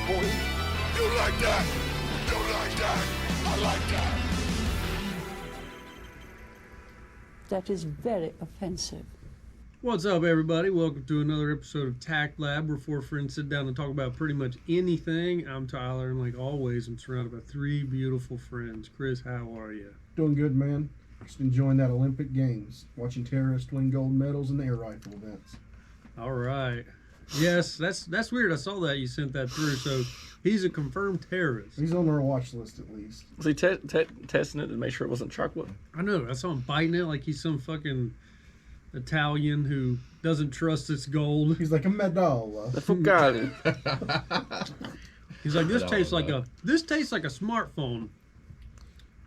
boy. You like that? You like that? I like that. That is very offensive. What's up, everybody? Welcome to another episode of TACT Lab, where four friends sit down and talk about pretty much anything. I'm Tyler, and like always, I'm surrounded by three beautiful friends. Chris, how are you? Doing good, man. Just enjoying that Olympic Games, watching terrorists win gold medals in the air rifle events. All right. Yes, that's weird. I saw that you sent that through. So he's a confirmed terrorist. He's on our watch list at least. Was he testing it to make sure it wasn't chocolate? I know. I saw him biting it like he's some fucking Italian who doesn't trust it's gold. He's like a medalla. The Fugatti. He's like, this tastes like a smartphone.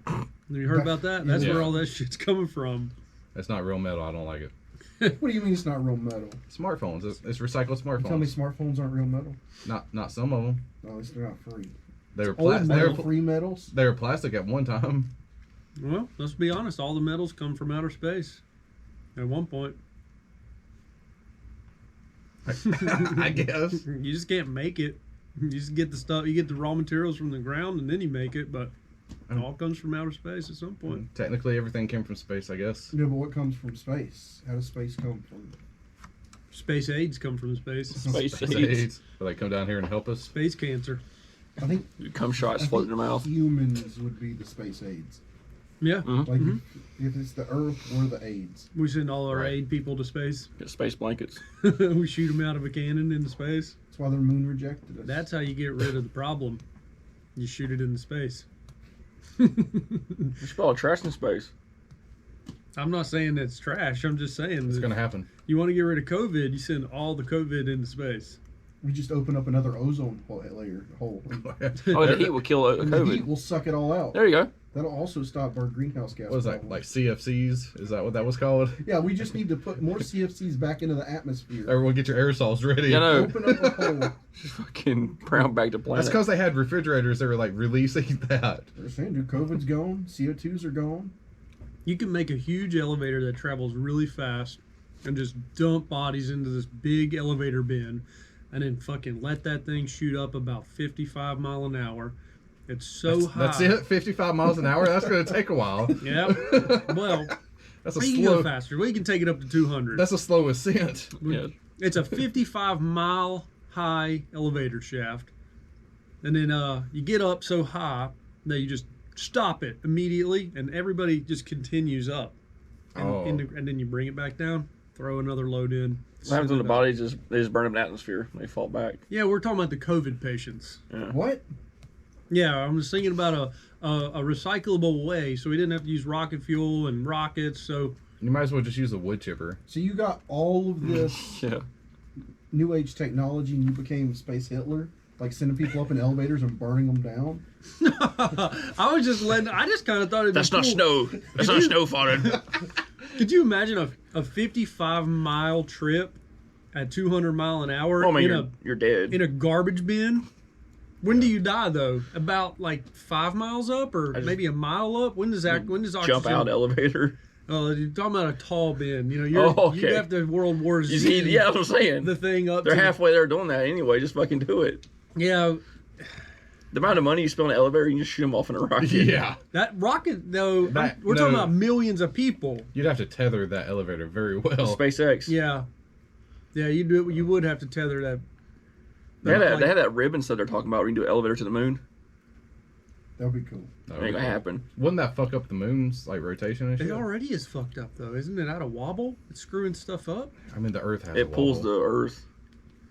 Have you heard about that? That's where all that shit's coming from. That's not real metal. I don't like it. What do you mean it's not real metal? Smartphones. It's recycled You tell me smartphones. smartphones aren't real metal? Not some of them. No, at least they're not free. They were Old metal, plastic. free metals? They were plastic at one time. Well, let's be honest. All the metals come from outer space. At one point. I guess. You just can't make it. You just get the stuff. You get the raw materials from the ground, and then you make it. But it all comes from outer space at some point. Technically, everything came from space, I guess. Yeah, but what comes from space? How does space come from? Space aids come from space. Space seeds. AIDS. But they come down here and help us. Space cancer. I think Cum shots floating in your mouth. humans would be the space aids. Yeah. Mhm. Like, if it's the Earth, we're the aids. We send all our Right. aid people to space. Get space blankets. We shoot them out of a cannon into space. That's why the moon rejected us. That's how you get rid of the problem. You shoot it into space. You should put all the trash in space. I'm not saying it's trash. I'm just saying It's that gonna happen. you want to get rid of COVID, you send all the COVID into space. We just open up another ozone layer hole. Oh, the heat will kill And the heat COVID. will suck it all out. There you go. That'll also stop our greenhouse gas. What was that? problem. Like CFCs? Is that what that was called? Yeah, we just need to put more CFCs back into the atmosphere. Everyone get your aerosols ready. You know, Open up a hole. just fucking brown back to planet. That's because they had refrigerators that were like releasing that. They're saying, dude, COVID's gone, CO2s are gone. You can make a huge elevator that travels really fast and just dump bodies into this big elevator bin and then fucking let that thing shoot up about 55 mile an hour. It's so high. That's it? 55 miles an hour? That's going to take a while. Yeah. Well, That's a we can slow. go faster. We can take it up to 200. That's a slow ascent. Yeah. It's a 55 mile high elevator shaft. And then you get up so high that you just stop it immediately and everybody just continues up. And, and then you bring it back down, throw another load in. What happens when the send it up. bodies they just burn up in the atmosphere? They fall back. Yeah, we're talking about the COVID patients. Yeah. What? Yeah, I'm just thinking about a recyclable way so we didn't have to use rocket fuel and rockets. So You might as well just use a wood chipper. So you got all of this Yeah. new age technology and you became Space Hitler? Like sending people up in elevators and burning them down? I just kind of thought it'd be That's not cool. snow. That's not snow falling. Could you imagine a 55 mile trip at 200 mile an hour Oh man, in you're dead. a garbage bin? When do you die though? About like 5 miles up or maybe a mile up? When does oxygen Jump out elevator. Oh, you're talking about a tall bin. You know, okay. you have to World War You Z. see, yeah, that's what I'm saying. The thing up. They're to, halfway there doing that anyway. Just fucking do it. Yeah, The amount of money you spend on an elevator, you just shoot them off in a rocket. Yeah. that rocket though. We're No. talking about millions of people. You'd have to tether that elevator very well. SpaceX. Yeah, you do. You would have to tether that. They had that ribbon stuff they're talking about where you can do an elevator to the moon. That would be cool. It ain't gonna happen. Wouldn't that fuck up the moon's like rotation and shit? It already is fucked up though, isn't it? Out of wobble, it's screwing stuff up. I mean, the Earth has. It a pulls wobble. the Earth.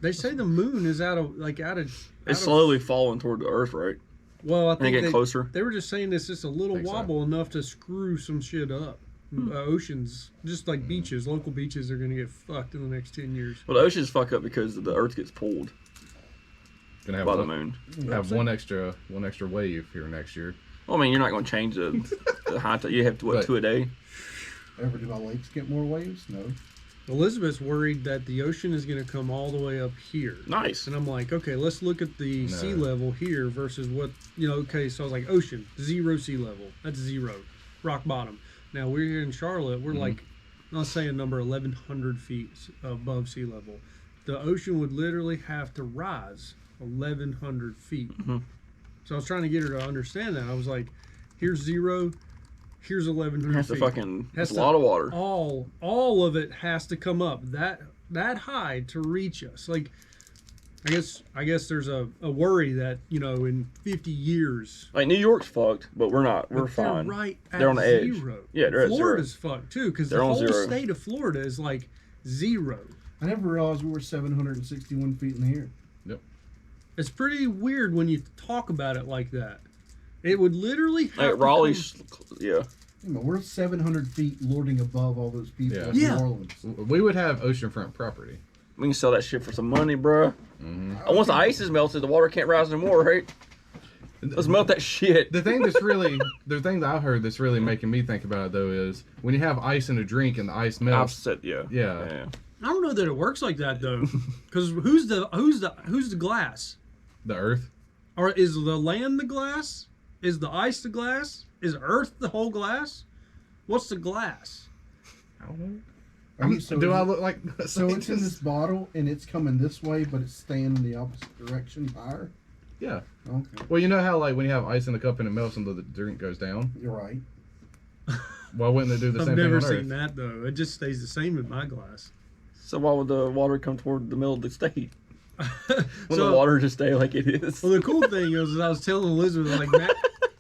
They say the moon is out of. It's slowly falling toward the Earth, right? Well, I And they think get closer. They were just saying it's just a little Think so. wobble enough to screw some shit up. Oceans, just like beaches, local beaches are gonna get fucked in the next 10 years. Well, the oceans fuck up because the Earth gets pulled Gonna have by the one, moon. have one extra wave here next year. Well, I mean, you're not going to change the high tide. You have to, what, But- 2 a day? Ever do my lakes get more waves? No. Elizabeth's worried that the ocean is going to come all the way up here. Nice. And I'm like, okay, let's look at the sea level here versus what, okay, so I was like, ocean, 0 sea level. That's 0. Rock bottom. Now, we're here in Charlotte. We're like, let's say a number 1,100 feet above sea level. The ocean would literally have to rise 1,100 feet. Mm-hmm. So I was trying to get her to understand that. I was like, here's 0, here's 1,100 That's feet. that's a lot of water. All of it has to come up that high to reach us. Like, I guess there's a worry that, you know, in 50 years. Like New York's fucked, but we're not. We're But fine. They're right at They're on the edge. 0. Yeah, they're at 0. Florida's fucked too, because the They're on whole 0. state of Florida is like 0. I never realized we were 761 feet in the air. It's pretty weird when you talk about it like that. It would literally have Like Raleigh's, yeah. You know, we're 700 feet lording above all those people Yeah. in Yeah. New Orleans. We would have oceanfront property. We can sell that shit for some money, bruh. Mm-hmm. And once the ice is melted, the water can't rise anymore, right? Let's melt that shit. The thing that I heard that's really making me think about it though is when you have ice in a drink and the ice melts. Opposite, yeah. Yeah. I don't know that it works like that though, because who's the glass? The Earth. Or is the land the glass? Is the ice the glass? Is Earth the whole glass? What's the glass? I don't know. So Do is I it- look like a So it's in scientist? this bottle and it's coming this way, but it's staying in the opposite direction higher? Yeah. Okay. Well, you know how like when you have ice in the cup and it melts and the drink goes down. You're right. Why wouldn't it do the I've same never thing on seen Earth? that though. It just stays the same in my glass. So why would the water come toward the middle of the state? When So- the water just stay like it is. Well, the cool thing is I was telling Elizabeth, like,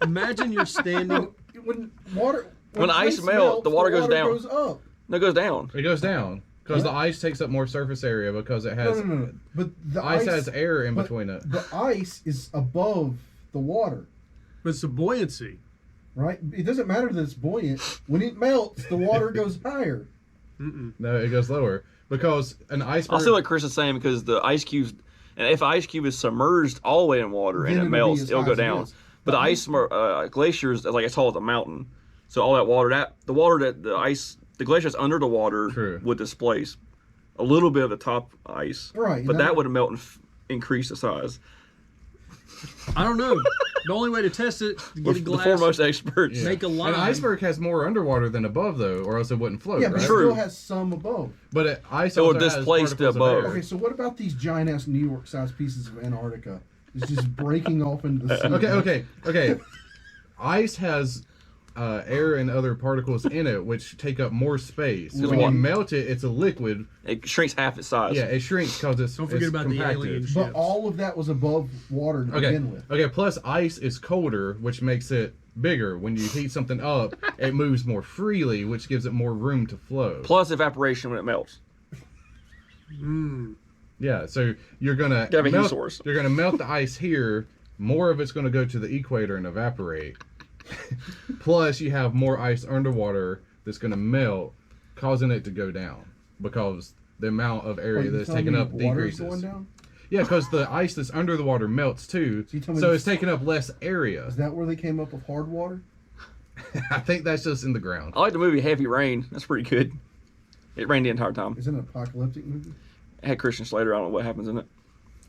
imagine you're standing. No, when water When ice melts, the water goes down. Goes up. No, it goes down. It goes down because Yeah. the ice takes up more surface area because it has No. But the ice has air in but between it. The ice is above the water, But it's the buoyancy. right? It doesn't matter that it's buoyant. When it melts, the water goes higher. No, it goes lower because an iceberg. I see what Chris is saying because the ice cubes, and if ice cube is submerged all the way in water Then and it it'll be melts, as it'll high go as it down. is. But the ice glaciers, like as tall as a mountain. So all that water, the glacier that's under the water True. would displace a little bit of the top ice. Right, But and that that- would melt and increase the size. I don't know. The only way to test it, to get We're a the glass, foremost experts. make a line. An iceberg has more underwater than above though, or else it wouldn't float. Yeah, right? but it True. still has some above. But ice It would also has displace the particles of above. air. Okay, so what about these giant ass New York sized pieces of Antarctica? It's just breaking off into the sea. Okay. Ice has air and other particles in it, which take up more space. So when you Right. melt it, it's a liquid. It shrinks half its size. Yeah, it shrinks because it's Don't forget it's about the compacted. alien But ships. all of that was above water to Okay. begin with. Okay. Plus, ice is colder, which makes it bigger. When you heat something up, it moves more freely, which gives it more room to flow. Plus evaporation when it melts. Yeah. So you're gonna Gotta have a heat melt, source. You're gonna melt the ice here. More of it's gonna go to the equator and evaporate. Plus, you have more ice underwater that's gonna melt, causing it to go down because the amount of area Wait, you that's telling taken me up water's decreases. going down? Yeah, because the ice that's under the water melts too, So you tell me so this- it's taking up less area. Is that where they came up with hard water? I think that's just in the ground. I like the movie Heavy Rain. That's pretty good. It rained the entire time. Is it an apocalyptic movie? It had Christian Slater. I don't know what happens in it.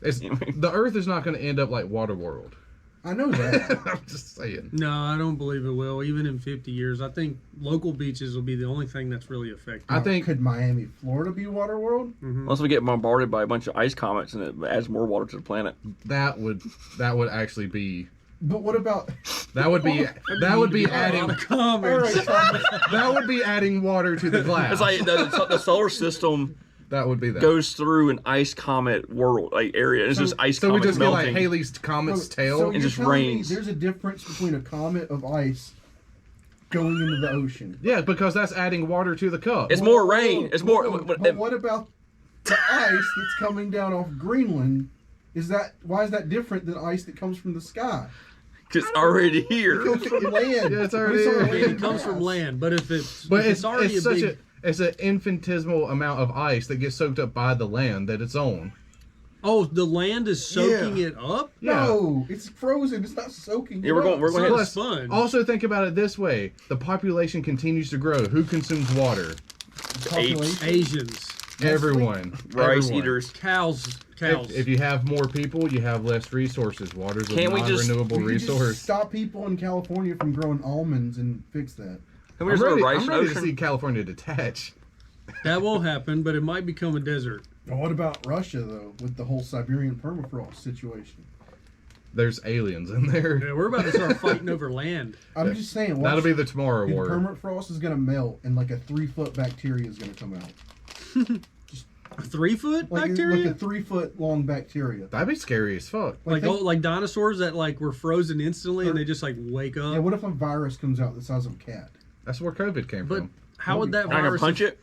It's, the Earth is not going to end up like Waterworld. I know that. I'm just saying. No, I don't believe it will. Even in 50 years, I think local beaches will be the only thing that's really affected. I think Could Miami, Florida be Waterworld? Unless we get bombarded by a bunch of ice comets and it adds more water to the planet. that would actually be But what about? that would be adding A lot of All comments. right, Thomas. that would be adding water to the glass. It's like the solar system that would be that. goes through an ice comet world area. It's just ice So we comets just get melting. like Haley's comet's tail. So It you're just telling me rains. There's a difference between a comet of ice going into the ocean. Yeah, because that's adding water to the cup. It's more rain. It's more. But what about the ice that's coming down off Greenland? Why is that different than ice that comes from the sky? It's already It here. comes from land. Yeah, it's already When on here. land It comes from mass. land, but if it's But already a big. it's an infinitesimal amount of ice that gets soaked up by the land that it's on. Oh, the land is soaking Yeah. it up. No, it's frozen. It's not soaking. Yeah, we're going So ahead. it's fun. Also, think about it this way: the population continues to grow. Who consumes water? Population. Asians, Everyone. Rice Everyone. eaters. cows. If you have more people, you have less resources. Water's a Can't we just- non-renewable We could just resource. stop people in California from growing almonds and fix that. Can we I'm just throw ready, rice I'm in ready the to see ocean? California detach. That won't happen, but it might become a desert. Now, what about Russia though, with the whole Siberian permafrost situation? There's aliens in there. Yeah, we're about to start fighting over land. I'm just saying. That'll be the Tomorrow the War. permafrost is gonna melt, and like a 3-foot bacteria is gonna come out. A 3-foot Like bacteria? a 3-foot long bacteria. That'd be scary as fuck. Like think- like dinosaurs that like were frozen instantly and they just like wake up. Yeah, what if a virus comes out the size of a cat? That's where COVID came But from. how would that I can virus punch it.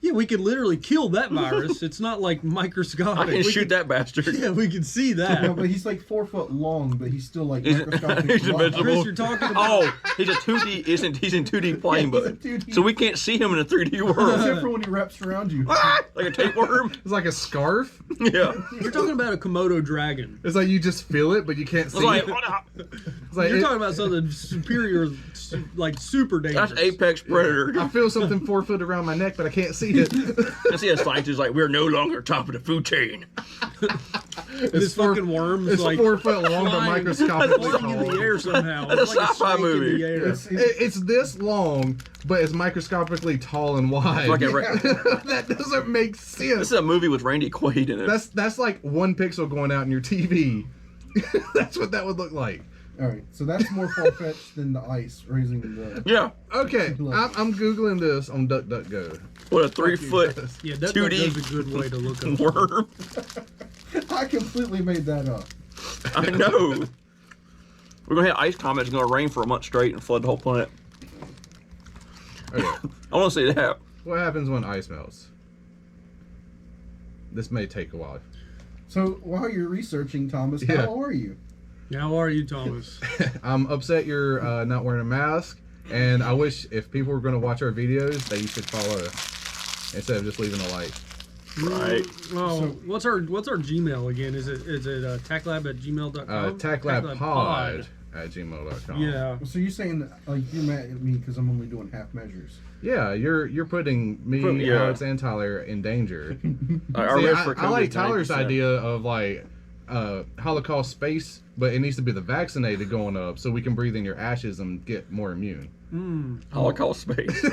Yeah, we could literally kill that virus. It's not like microscopic. I can We shoot could- that bastard. Yeah, we can see that. No, but he's like 4 foot long, but he's still like He's- microscopic. he's a large. vegetable. Chris, you're talking about Oh, he's a 2D. He's in 2D plane, Yeah, he's a but 2D. so we can't see him in a 3D world. Except for when he wraps around you. Ah, like a tapeworm. It's like a scarf. Yeah. you're talking about a Komodo dragon. It's like you just feel it, but you can't see It's like, it. what It's like You're it- talking about something superior, like super dangerous. that's apex predator. I feel something 4 foot around my neck, but I can't see it. I see a scientist like we're no longer top of the food chain. This fucking worm's It's like 4 foot long, but flying- microscopically flying in the tall. air somehow. That's It's a like sci-fi snake movie. In the air. It's this long, but it's microscopically tall and wide. Like a That doesn't make This sense. is a movie with Randy Quaid in it. That's like 1 pixel going out in your TV. That's what that would look like. All right, so that's more far fetched than the ice raising the. Yeah. Okay, I'm googling this on DuckDuckGo. What a 3-foot Yeah, that 2D is a good way to look up. worm. I completely made that up. I know. We're gonna have ice comets. It's gonna rain for a month straight and flood the whole planet. Okay, I want to see that. what happens when ice melts? This may take a while. So while you're researching, Thomas, Yeah. how are you? How are you, Thomas? I'm upset you're not wearing a mask, and I wish if people were going to watch our videos, that you should follow instead of just leaving a like. Right. Oh, So- what's our Gmail again? Is it tactlab@gmail.com? TactLabPod@gmail.com. Yeah. So you're saying that, like you're mad at me because I'm only doing half measures? Yeah, you're putting me, Yeah. Alex, and Tyler in danger. Our See, risk for I like COVID, Tyler's 90%. idea of like Holocaust space, but it needs to be the vaccinated going up so we can breathe in your ashes and get more immune. Holocaust space.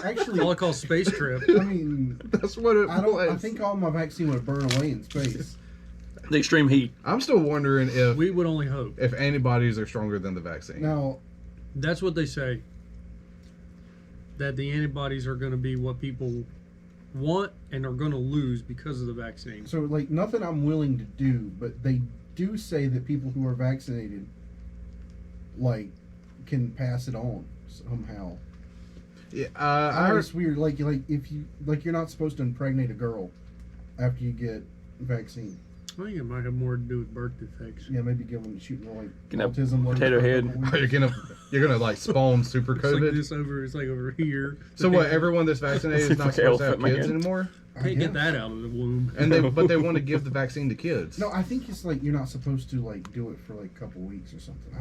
Actually, Holocaust space trip. I mean, That's what it I don't. I was. think all my vaccine would burn away in space. The extreme heat. I'm still wondering if We would only hope. antibodies are stronger than the vaccine. Now, That's what they say. That the antibodies are going to be what people want and are going to lose because of the vaccine. so like nothing I'm willing to do, but they do say that people who are vaccinated, like, can pass it on somehow. Yeah, I I heard heard. it's weird. Like if you you're not supposed to impregnate a girl after you get vaccine. I think it might have more to do with birth defects. Yeah, maybe give them shooting like Can have autism. letters potato for a head. couple Are weeks. you're gonna like spawn super It's like COVID? this over. It's like over here. So what? Everyone that's vaccinated is not Like supposed to have Elephant kids Man. anymore, I Can't get guess. that out of the womb. and but they want to give the vaccine to kids. No, I think it's like you're not supposed to like do it for like a couple weeks or something.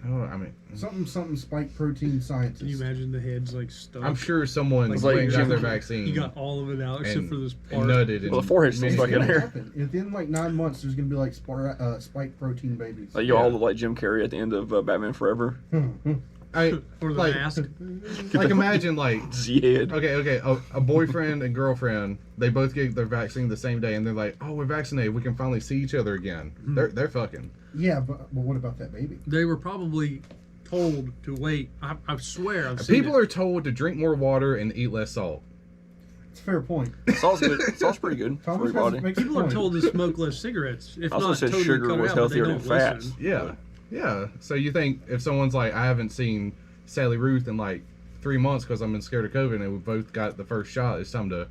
I don't know. I mean, Something spike protein scientist. Can you imagine the head's like stuck? I'm sure someone Like got Jim- their vaccine You got all of it out except and, for this and part. nutted. Well, the and forehead's still made stuck it. in there. Happen. Within like 9 months, there's gonna be like spike protein babies. Like you all look like Jim Carrey at the end of Batman Forever. I Or the like, mask. like imagine like Zed. okay, a boyfriend and girlfriend, they both get their vaccine the same day, and they're like, oh, we're vaccinated, we can finally see each other again. They're fucking. Yeah, but what about that baby? They were probably told to wait. I swear I've seen People it. are told to drink more water and eat less salt. It's a fair point. Salt's good. Salt's pretty good for Thomas your body. makes a People are point. told to smoke less cigarettes. If Also not said totally sugar cut was out, but they healthier than don't fats. listen. Yeah. So you think if someone's like, I haven't seen Sally Ruth in like 3 months because I'm scared of COVID, and we both got the first shot, it's time to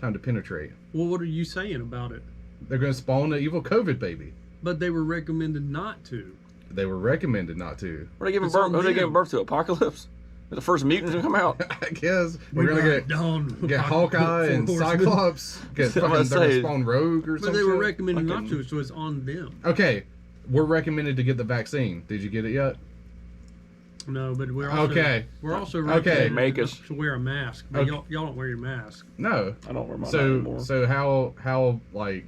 penetrate. Well, what are you saying about it? They're gonna spawn an evil COVID baby. But they were recommended not to. They were recommended not to. What are they giving It's birth? on What are they them. giving birth to? Apocalypse? The first mutants gonna come out. I guess we're gonna get Hawkeye and Cyclops. Get I'm fucking gonna they're gonna say- spawn Rogue or But something. they were recommended not Fucking- to, so it's on them. Okay, we're recommended to get the vaccine. Did you get it yet? No, but we're also Okay. We're also Okay. recommended Make us- to wear a mask. But Okay. y'all don't wear your mask. No. I don't remember So anymore. so how like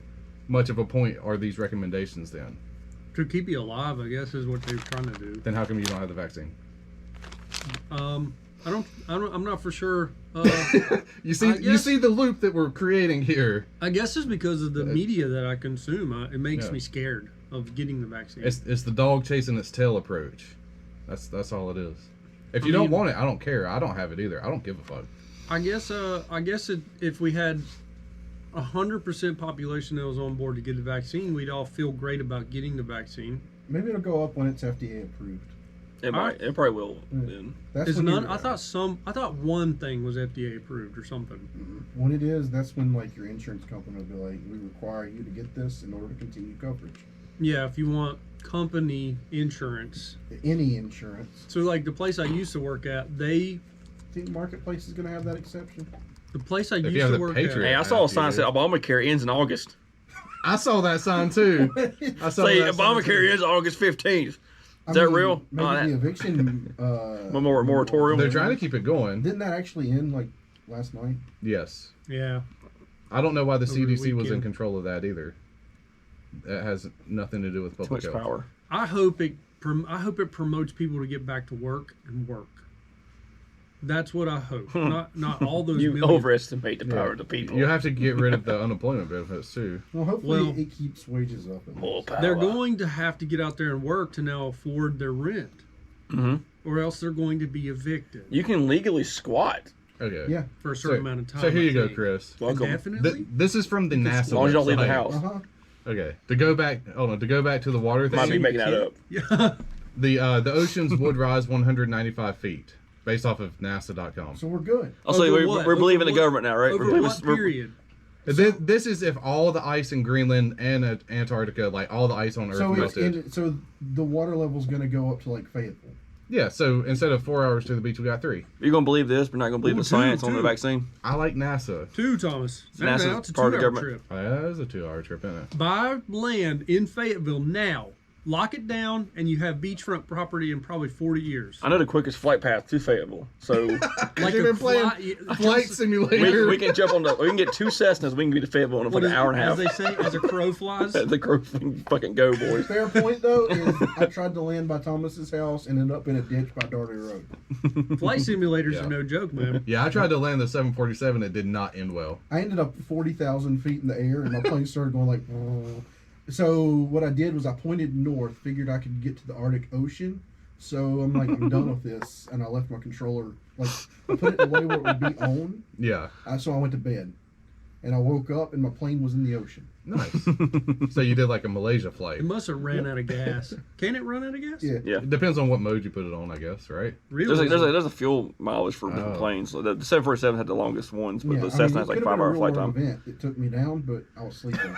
much of a point are these recommendations then? To keep you alive, I guess, is what they're trying to do. Then how come you don't have the vaccine? I'm not for sure. You see the loop that we're creating here. I guess it's because of the media that I consume. It makes Yeah. me scared of getting the vaccine. It's the dog chasing its tail approach. That's all it is. If you don't want it, I don't care. I don't have it either. I don't give a fuck. I guess if we had 100% population that was on board to get the vaccine, we'd all feel great about getting the vaccine. Maybe it'll go up when it's FDA approved. It might. It probably will. Mm. Then. That's Is when none? you're- I thought one thing was FDA approved or something. When it is, that's when like your insurance company will be like, we require you to get this in order to continue coverage. Yeah, if you want company insurance. Any insurance. So like the place I used to work at, Think Marketplace is going to have that exception? the place I If you used have to the work Patriot Hey, I saw a sign that said Obamacare ends in August. I saw that sign too. I saw Say that sign, Obamacare too. ends August 15th. Is I that mean, real? Maybe Oh, the eviction moratorium. They're trying to keep it going. Didn't that actually end like last night? Yes. at. Yeah. I don't know why the Over the CDC was in weekend. control of that either. That has nothing to do with Too public much health. power. I hope it promotes people to get back to work and work. That's what I hope. Not all those You millions. overestimate the power of the people. You have to get rid of the unemployment benefits too. Well, hopefully Well- it keeps wages up. At More least. power. They're going to have to get out there and work to now afford their rent, or else they're going to be evicted You can legally squat. Okay. Yeah. for a certain amount of time. So here you I go, think. Chris. Welcome. Definitely. This is from the NASA. As long as you don't leave the website. house. Uh-huh. Okay. To go back to the water Might be thing. making that up. Yeah. The oceans would rise 195 feet based off of NASA.com. So we're good. Also, Over we're, what? we're believing Over the what? government now, right? Over what period? This is if all the ice in Greenland and Antarctica, like all the ice on Earth, So melted. so the water level's going to go up to like Fayetteville. Yeah. So instead of 4 hours to the beach, we got 3. You're going to believe this, but not going to believe Ooh, the science on the two. vaccine. I like NASA. 2, Thomas. So Now NASA's it's a part of the 2-hour government. trip. That is a 2-hour trip, isn't it? Buy land in Fayetteville now. Lock it down, and you have beachfront property in probably 40 years. I know the quickest flight path to Fayetteville. So Like You've a been playing Flight Simulator. we can jump on we can get 2 Cessnas. We can be to Fayetteville in like an hour and a half. As they say, as a crow flies. The crow can fucking go, boys. Fair point though is I tried to land by Thomas's house and ended up in a ditch by Darty Road. Flight simulators Yeah. are no joke, man. Yeah, I tried to land the 747. It did not end well. I ended up 40,000 feet in the air and my plane started going like. So what I did was I pointed north, figured I could get to the Arctic Ocean. So I'm like, I'm done with this, and I left my controller like I put it away where it would be on. Yeah. So I went to bed, and I woke up and my plane was in the ocean. Nice. So you did like a Malaysia flight. It must have ran out of gas. Can it run out of gas? Yeah. Yeah. It depends on what mode you put it on, I guess, right? Really? There's a fuel mileage for different Oh. planes. So the 747 had the longest ones, but Yeah, the I Cessna mean, has like it could've 5 been a hour real flight world time. event. It took me down, but I was sleeping.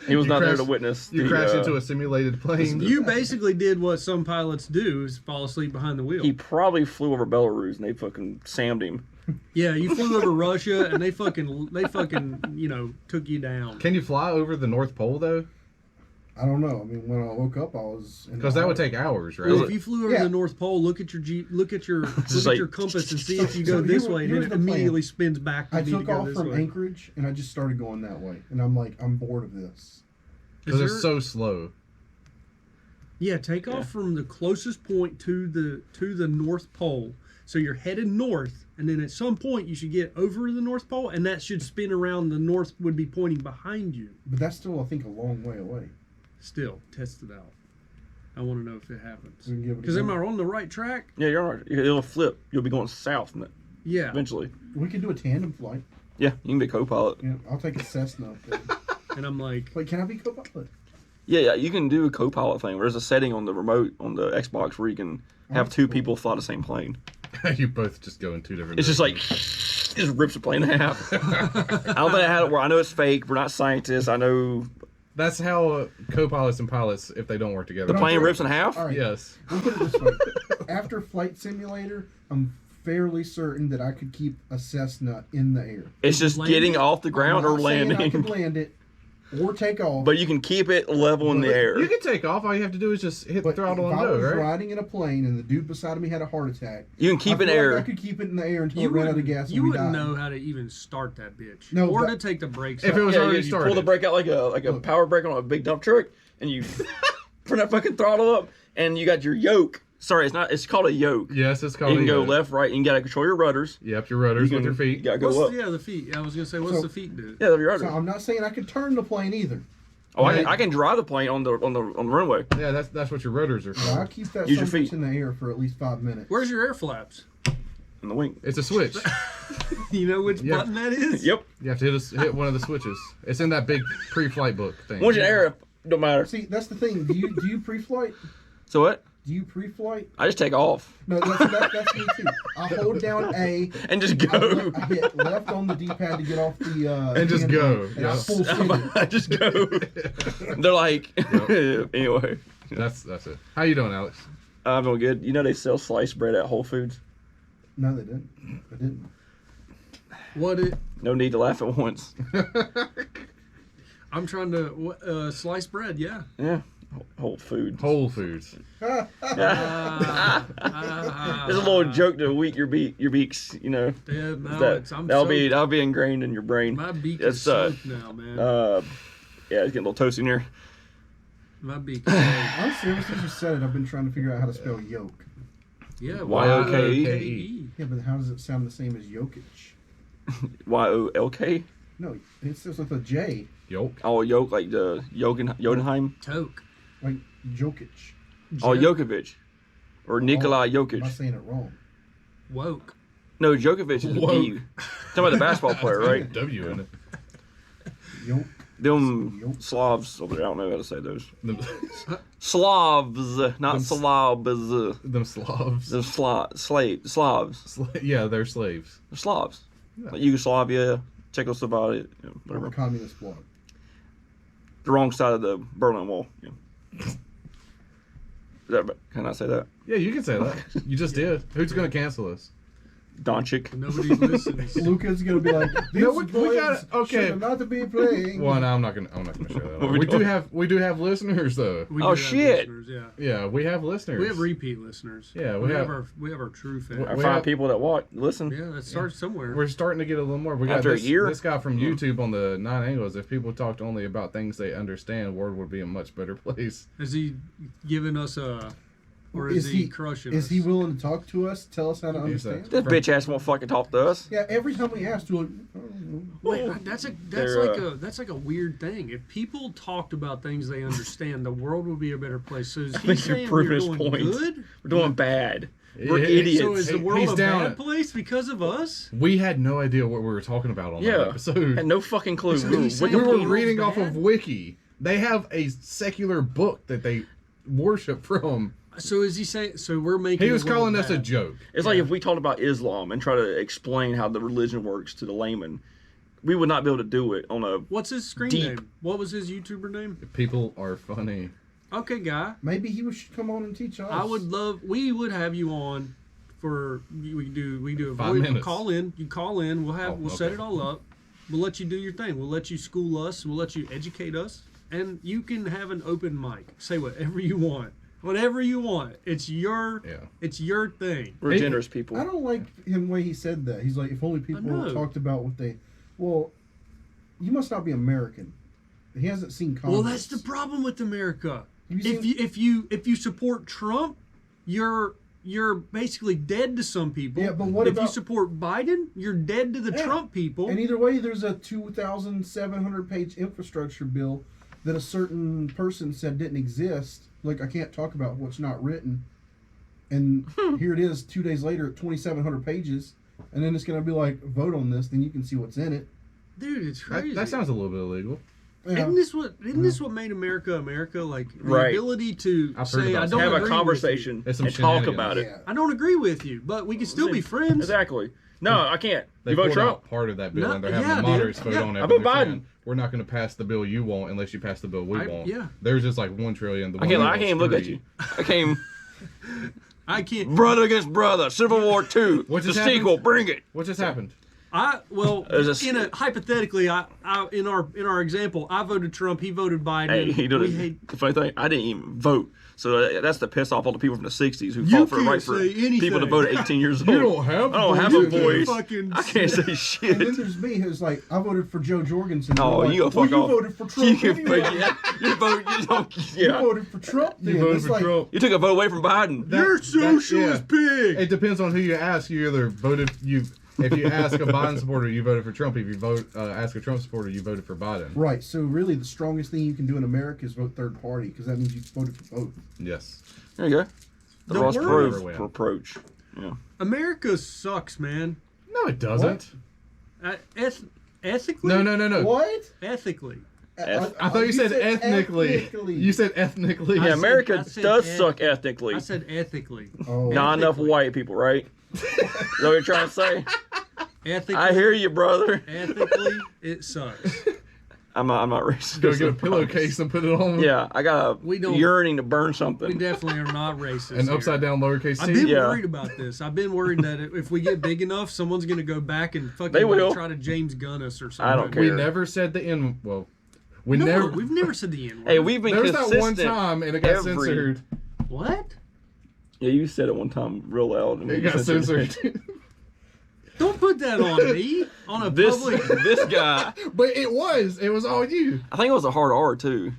He was You not there crashed- to witness. You the, crashed into a simulated plane. You basically did what some pilots do: is fall asleep behind the wheel. He probably flew over Belarus and they fucking sammed him. Yeah, you flew over Russia, and they fucking took you down. Can you fly over the North Pole though? I don't know. I mean, when I woke up, I was in Because the that would water. take hours, right? Well, if you flew over Yeah. the North Pole, look at your Just like- compass and see if you go So this here- way, and here's it the plan. immediately spins back. I You need to took go off this from way. Anchorage and I just started going that way, and I'm like, I'm bored of this. Because Is it's there- so slow. Yeah, take off from the closest point to the North Pole. So you're headed north, and then at some point you should get over the North Pole, and that should spin around. The north would be pointing behind you. But that's still, I think, a long way away. Still, test it out. I want to know if it happens. We can give it a Because am I go. on the right track? Yeah, you're right. It'll flip. You'll be going south Yeah. eventually. We could do a tandem flight. Yeah, you can be co-pilot. Yeah, I'll take a Cessna. Up there. And I'm like, Wait, can I be co-pilot? Yeah, you can do a co-pilot thing. There's a setting on the remote on the Xbox where you can have 2 people fly the same plane. You both just go in 2 different. It's just like directions. just rips the plane in half. I don't think I had it where I know it's fake. We're not scientists. I know That's how co-pilots and pilots, if they don't work together. the plane rips in half. All right. Yes. We'll put it this way. After Flight Simulator, I'm fairly certain that I could keep a Cessna in the air. It's just Landing? getting off the ground I'm or not saying I could landing, land it or take off. but you can keep it level in the air. You can take off. All you have to do is just hit the But throttle if and I go, was right? riding in a plane and the dude beside me had a heart attack, You can keep I it feel air. like I could keep it in the air until you it ran out of wouldn't, gas. you and we wouldn't died. know how to even start that bitch. No, or but- to take the brakes If out. it was Yeah, already you started. pull the brake out like a Look. power brake on a big dump truck, and you turn that fucking throttle up, and you got your yoke Sorry, it's not. It's called a yoke. Yes, it's called You can a go yoke. left, right. And you gotta control your rudders. Yep, your rudders You with your can- feet. You gotta go What's up. the feet? Yeah, I was gonna say, what's So- the feet do? Yeah, your rudders. So I'm not saying I could turn the plane either. Oh, Yeah. I can drive the plane on the runway. Yeah, that's what your rudders are I'll for. keep that Use your subject feet. in the air for at least 5 minutes. Where's your air flaps? In the wing. It's a switch. You know which Yeah. button that is? Yep. You have to hit one of the switches. It's in that big pre-flight book thing. Once you're in air, don't matter. See, that's the thing. Do you pre-flight? So what? Do you pre-flight? I just take off No, that's me too. I hold down A. and just go. I hit left on the D-pad to get off the. And just handle, go, And I yeah. full send it. I just go. They're like, anyway. That's it. How you doing, Alex? I'm doing good. You know they sell sliced bread at Whole Foods. No, they didn't. I didn't. What it? No need to laugh at once. I'm trying to slice bread. Yeah. Yeah. Whole Foods. Whole Foods. There's a little joke to weak your beaks. You know. Yeah, no, That'll be ingrained in your brain. My beak It's, is soaked now, man. Yeah, it's getting a little toasty in here. My beak is soaked. Honestly, ever since you said it, I've been trying to figure out how to spell yoke. Yeah, Y-O-K-E. Yeah, but how does it sound the same as Jokic? Y-O-L-K. No, it says with a J, Yolk. Oh, yoke like the Jotunheim. Toke. like Jokic. Oh, Jokovic. Or Nikolai Am I Jokic. saying it wrong? Woke. No, Jokovic is a Whoa. D. Talking about the basketball player, right? W in it. Yoke. Them Yoke. Slavs over there. I don't know how to say those. Them, Slavs, not Them- Slavs. them Slavs. The Slavs. Yeah, they're slaves. They're Slavs. Yeah. Like Yugoslavia, Czechoslovakia, whatever. A communist bloc. The wrong side of the Berlin Wall. Yeah. Can I say that? Yeah, you can say that. You just did. Who's gonna cancel us? Doncic. Nobody listens. Luca's gonna be like, these No, we boys got- okay. should not be playing. Well, no, I'm not gonna share that. What We we do doing? we do have listeners though. We Oh, do have shit. listeners, yeah. Yeah, we have listeners. We have repeat listeners. Yeah, we we have have- our true fans. We- Our we 5 have- people that watch, listen. Yeah, that starts somewhere. We're starting to get a little more. We got After a this, year? this guy from YouTube on the 9 Angles. If people talked only about things they understand, world would be a much better place. Is he giving us a, or is, he crushing Is us? he willing to talk to us? Tell us how to He's understand? That bitch ass won't fucking talk to us. Yeah, every time we ask, we're like, Wait, that's They're, like a weird thing. If people talked about things they understand, the world would be a better place. So is he think you're saying proving we're his doing point. good? We're doing bad. We're Yeah, idiots. So is the world He's a down bad it. place because of us? We had no idea what we were talking about on that Yeah. episode. Had no fucking clue. So We were he's saying We Wikipedia. were world's reading off bad? of Wiki. They have a secular book that they worship from. So is he saying? So we're making. He was the world calling us a bad. joke. It's like if we talked about Islam and try to explain how the religion works to the layman, we would not be able to do it on a. What's his screen Deep. name? What was his YouTuber name? People are funny. Okay, guy. maybe he should come on and teach us. I would love. We would have you on for. We do a 5 voice minutes. call in. You call in. We'll set okay. it all up. We'll let you do your thing. We'll let you school us. We'll let you educate us, and you can have an open mic. Say whatever you want. Whatever you want. It's your. Yeah. It's your thing. We're Hey, generous people. I don't like him the way he said that. He's like, if only people know. talked about what they. Well, you must not be American. He hasn't seen Congress. Well, that's the problem with America. Have you If you support Trump, you're basically dead to some people. Yeah, but what if you about- support Biden, you're dead to the Yeah. Trump people. And either way, there's a 2,700-page infrastructure bill that a certain person said didn't exist. Like, I can't talk about what's not written. And here it is 2 days later at 2,700 pages. And then it's going to be like, vote on this, then you can see what's in it. Dude, it's crazy. That sounds a little bit illegal. Yeah. Isn't this what made America America? Like the Right. ability to I've heard say about I that. don't Have agree a conversation It's some and talk shenanigans. about it. Yeah. with you. I don't agree with you, but we can still be friends. Exactly. No, I can't. They You vote pulled Trump? out part of that bill, No, and they're having yeah, the dude. moderates vote Yeah. on it. I but vote they're saying, Biden. we're not going to pass the bill you want unless you pass the bill we want. yeah. There's just like 1 trillion. The I can't. I can't even look at 3. you. I can't. I can't. Brother against brother. Civil War 2. What The just happened? sequel. Bring it. What just happened? There's a- hypothetically, in our example, I voted Trump. He voted Biden. Hey, he We did hate- the funny thing. I didn't even vote, so that's to piss off all the people from the '60s who You fought for the can't right for say anything. people to vote at 18 years old. You don't have I don't have voice. a voice. Fucking I can't say shit. And then there's me who's like, I voted for Joe Jorgensen. Oh, They're like, you go fuck well, off. You voted for Trump. You, anyway. you vote. You don't. You Yeah. voted for Trump. Then. You voted It's for like, Trump. You took a vote away from Biden. You're That- socialist pig. It depends on who you ask. You either voted if you ask a Biden supporter, you voted for Trump. If you ask a Trump supporter, you voted for Biden. Right. So really, the strongest thing you can do in America is vote third party because that means you voted for both. Yes. There you go. The The Ross word- Perot approach. Yeah. America sucks, man. No, it doesn't. Ethically? No. What? Ethically. I thought you said ethnically. You said ethnically. Yeah, I America said does eth- suck ethnically. I said ethically. Oh. Not enough white people, right? Is that what you're trying to say? Ethically. I hear you, brother. Ethically, it sucks. I'm not racist. Go get a pillowcase and put it on. Yeah, I got We a don't- yearning to burn We something. definitely are not racist. An here. upside down lowercase I've t. been Yeah. worried about this. I've been worried that if we get big enough, someone's gonna go back and fucking They will. try to James Gunn us or something. I don't We care. never said the N. Well, we No, never. we've never said the N word. Hey, we've been There was consistent. that one time and it got every- censored. What? Yeah, you said it one time real loud. And It we got censored. Don't put that on me. On a This public. this guy, But it was all you. I think it was a hard R too.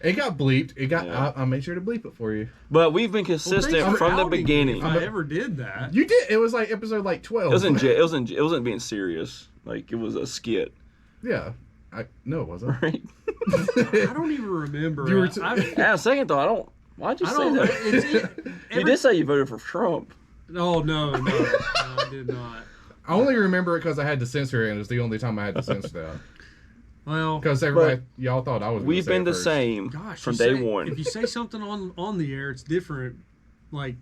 It got bleeped. It got. Yeah. I made sure to bleep it for you. But we've been Well, thanks consistent for from the outing me beginning. If I ever did that. You did. It was like episode like 12. It wasn't being serious. Like it was a skit, Yeah. No, it wasn't. right? I don't even remember. You were At a second thought, I don't. Why'd you I say don't. that? You Every, did say you voted for Trump. Oh no, I did not. I only remember it because I had to censor it, and it was the only time I had to censor that. Well, Because everybody, y'all thought I was. gonna We've say been it the first. same gosh, from you day say- one. If you say something on the air, it's different. Like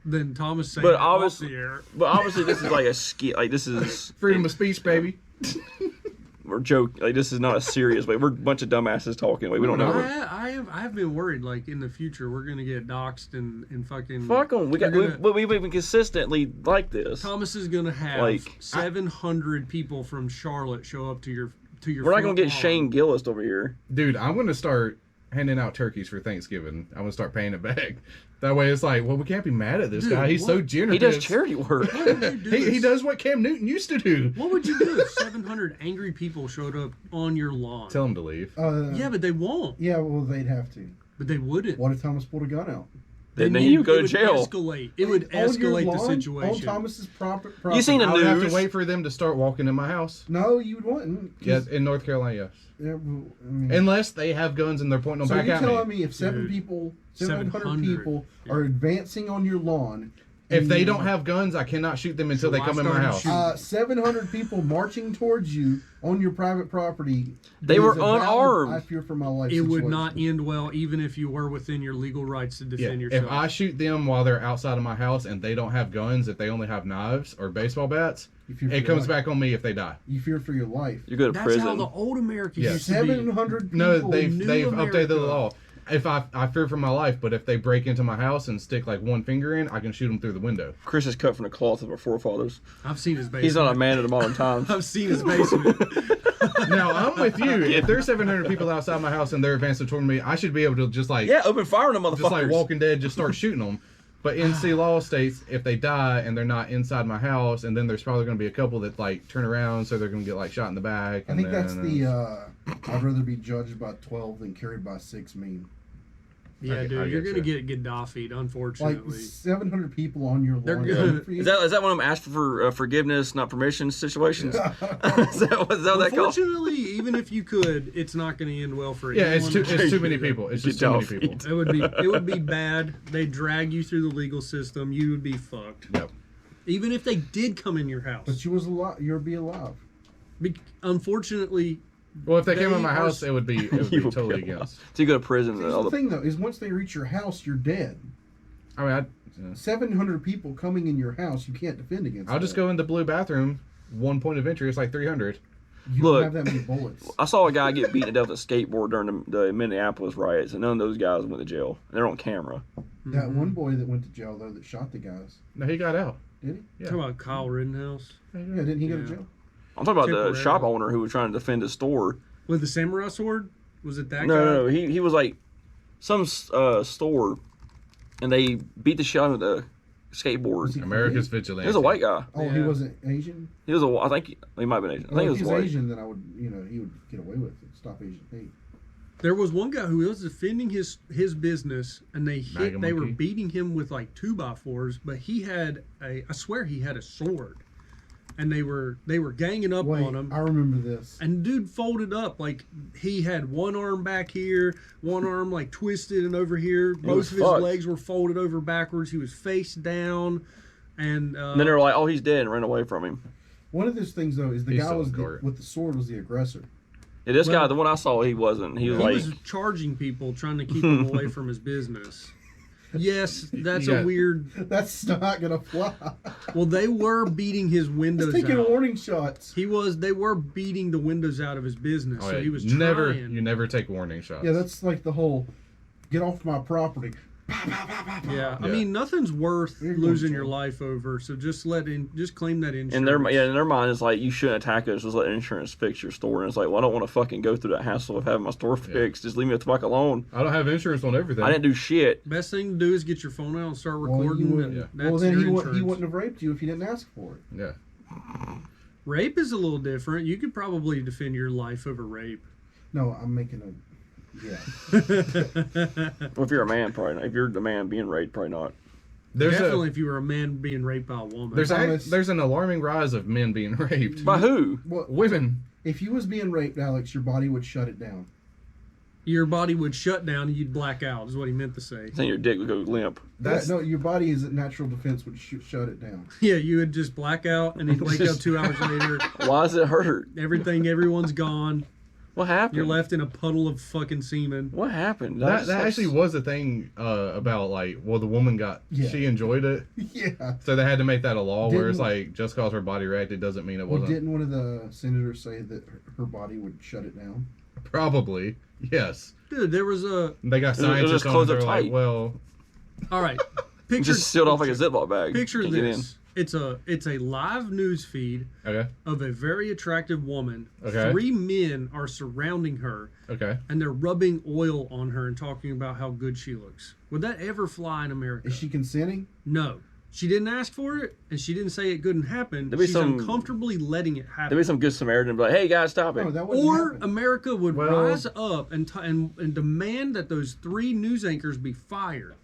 than Thomas saying But it off obviously- the air. But obviously, this is like a skit. Like this is Freedom of speech, baby. we're joking. Like this is not a serious way. We're a bunch of dumbasses talking. Like we don't know. I have been worried. Like in the future, we're gonna get doxxed and fucking. Fuck them. We're gonna- We've been consistently like this. Thomas is gonna have Like, 700 people from Charlotte show up to your. We're not gonna front get lawn. Shane Gillis over here. Dude, I'm going to start handing out turkeys for Thanksgiving. I'm going to start paying it back. That way it's like, well, we can't be mad at this Dude, guy. He's so what? generous. He does charity work. What would you do He if- does what Cam Newton used to do. What would you do if 700 angry people showed up on your lawn? Tell him to leave. Yeah, but they won't. Yeah, well, they'd have to. But they wouldn't. What if Thomas pulled a gun out? Then Then you go it to would jail. Escalate. It would On your escalate the lawn, situation. On Thomas's property. You seen the I would have news? to wait for them to start walking in my house. No, you wouldn't. Yes, in North Carolina, yes. Yeah, well, I mean, Unless they have guns and they're pointing them so back you're at telling me. me if 700 people are advancing on your lawn, If they and don't have guns, I cannot shoot them until So they I come in my started house. shooting. 700 people marching towards you on your private property. They is were a valid, unarmed. I fear for my life. It would situation. not end well, even if you were within your legal rights to Yeah, defend yourself. if I shoot them while they're outside of my house and they don't have guns, if they only have knives or baseball bats, You fear for it your comes life. back on me if they die. You fear for your life. You go to That's prison. how the old Americans Yeah. used to be. 700 people. No, New they've updated the America. law. If I fear for my life, but if they break into my house and stick like one finger in, I can shoot them through the window. Chris is cut from the cloth of our forefathers. I've seen his basement. He's not a man of the modern times. I've seen his basement. Now I'm with you. If there's 700 people outside my house and they're advancing toward me, I should be able to just like Yeah, open fire on them motherfuckers. just like Walking Dead, just start shooting them. But NC law states if they die and they're not inside my house, and then there's probably going to be a couple that like turn around, so they're going to get like shot in the back. I and think that's then, the I'd rather be judged by 12 than carried by 6 meme. Yeah, I dude, you're guess gonna so. get Gaddafi'd, Like unfortunately. 700 people on your They're lawn. good. For you. Is that one of them asked for forgiveness, not permission situations? is that what that called? Unfortunately, even if you could, it's not going to end well for yeah, anyone. it's too many people. It's just too many Get people. off. It would be bad. They drag you through the legal system. You would be fucked. Yep. Even if they did come in your house. But you was alive. You'd be alive. Unfortunately, Well, if they came They in my are house, it would be You will be totally alive. against. So you go to prison. See, And here's all the the, thing, though, is once they reach your house, you're dead. I mean, 700 people coming in your house, you can't defend against. I'll just that. go in the blue bathroom. One point of entry is like 300. You Look. don't have that many bullets. I saw a guy get beaten to death with a skateboard during the Minneapolis riots, and none of those guys went to jail. And they're on camera. That one boy that went to jail though that shot the guys. No, he got out. Did he? Yeah. Talking about Kyle Rittenhouse Yeah, didn't he go to Yeah. jail? I'm talking about the Temporarily. shop owner who was trying to defend his store. with the samurai sword. Was it that guy? No. He was like some store, and they beat the shit out of the skateboard. he- America's He vigilante. was a white guy. Oh, he Yeah. wasn't Asian. He was I think he might have been Asian. I Well, think if he he was was white. Asian, then I would, he would get away with it. Stop Asian hate. There was one guy who was defending his business, and they MAGA were monkey. beating him with like 2x4s, but he had I swear he had a sword, and they were ganging up Wait, on him. I remember this. And dude folded up like he had one arm back here, one arm like twisted and over here. was Both of his fucked. legs were folded over backwards. He was face down, and And then they were like, "Oh, he's dead," and ran away from him. One of those things though is the He's guy still was in court. with the sword was the aggressor. Yeah, this Well- guy, the one I saw, he wasn't. He was he like, was charging people, trying to keep them away from his business. Yes, that's Yeah. a weird. That's not gonna fly. Well, they were beating his He's windows taking out. warning shots. They were beating the windows out of his business, Oh, so yeah. he was never. trying. You never take warning shots. Yeah, that's like the whole get off my property. Yeah, I Yeah. mean, nothing's worth You're going losing to your jail. life over. So just just claim that insurance. in their mind, it's like you shouldn't attack us. Just let insurance fix your store. And it's like, well, I don't want to fucking go through that hassle of having my store fixed. Just leave me the fuck alone. I don't have insurance on everything. I didn't do shit. Best thing to do is get your phone out and start Well, recording. you and yeah. that's Well, then your he insurance. wouldn't have raped you if you didn't ask for it. Yeah. Rape is a little different. You could probably defend your life over rape. No, I'm making a. Yeah. Well, if you're a man, probably not. If you're the man being raped, probably not. There's Definitely, if you were a man being raped by a woman. there's an alarming rise of men being raped. By who? Well, Women. if you was being raped, Alex, your body would shut it down. Your body would shut down and you'd black out. Is what he meant to say. Then your dick would go limp. That's No, your body is a natural defense would shut it down. Yeah, you would just black out and then wake up 2 hours later. Why does it hurt? Everyone's gone. What happened? You're left in a puddle of fucking semen. What happened? that actually was a thing about like the woman got Yeah. she enjoyed it, Yeah. so they had to make that a law where it's Didn't- like just cause her body reacted doesn't mean it Well, wasn't. didn't one of the senators say that her body would shut it down? Probably yes. Dude, there was a. They got It'll scientists just on close there up like, tight. well, All right. Picture, just sealed off like a Ziploc bag. Picture Can't get in. this. It's a live news feed okay, of a very attractive woman. Okay. 3 men are surrounding her okay. and they're rubbing oil on her and talking about how good she looks. Would that ever fly in America? Is she consenting? No. She didn't ask for it, and she didn't say it couldn't happen. There'd be She's some- uncomfortably letting it happen. There'd be some good Samaritan be like, "Hey guys, stop it." No, that wouldn't Or happen. America would Well- rise up and demand that those 3 news anchors be fired.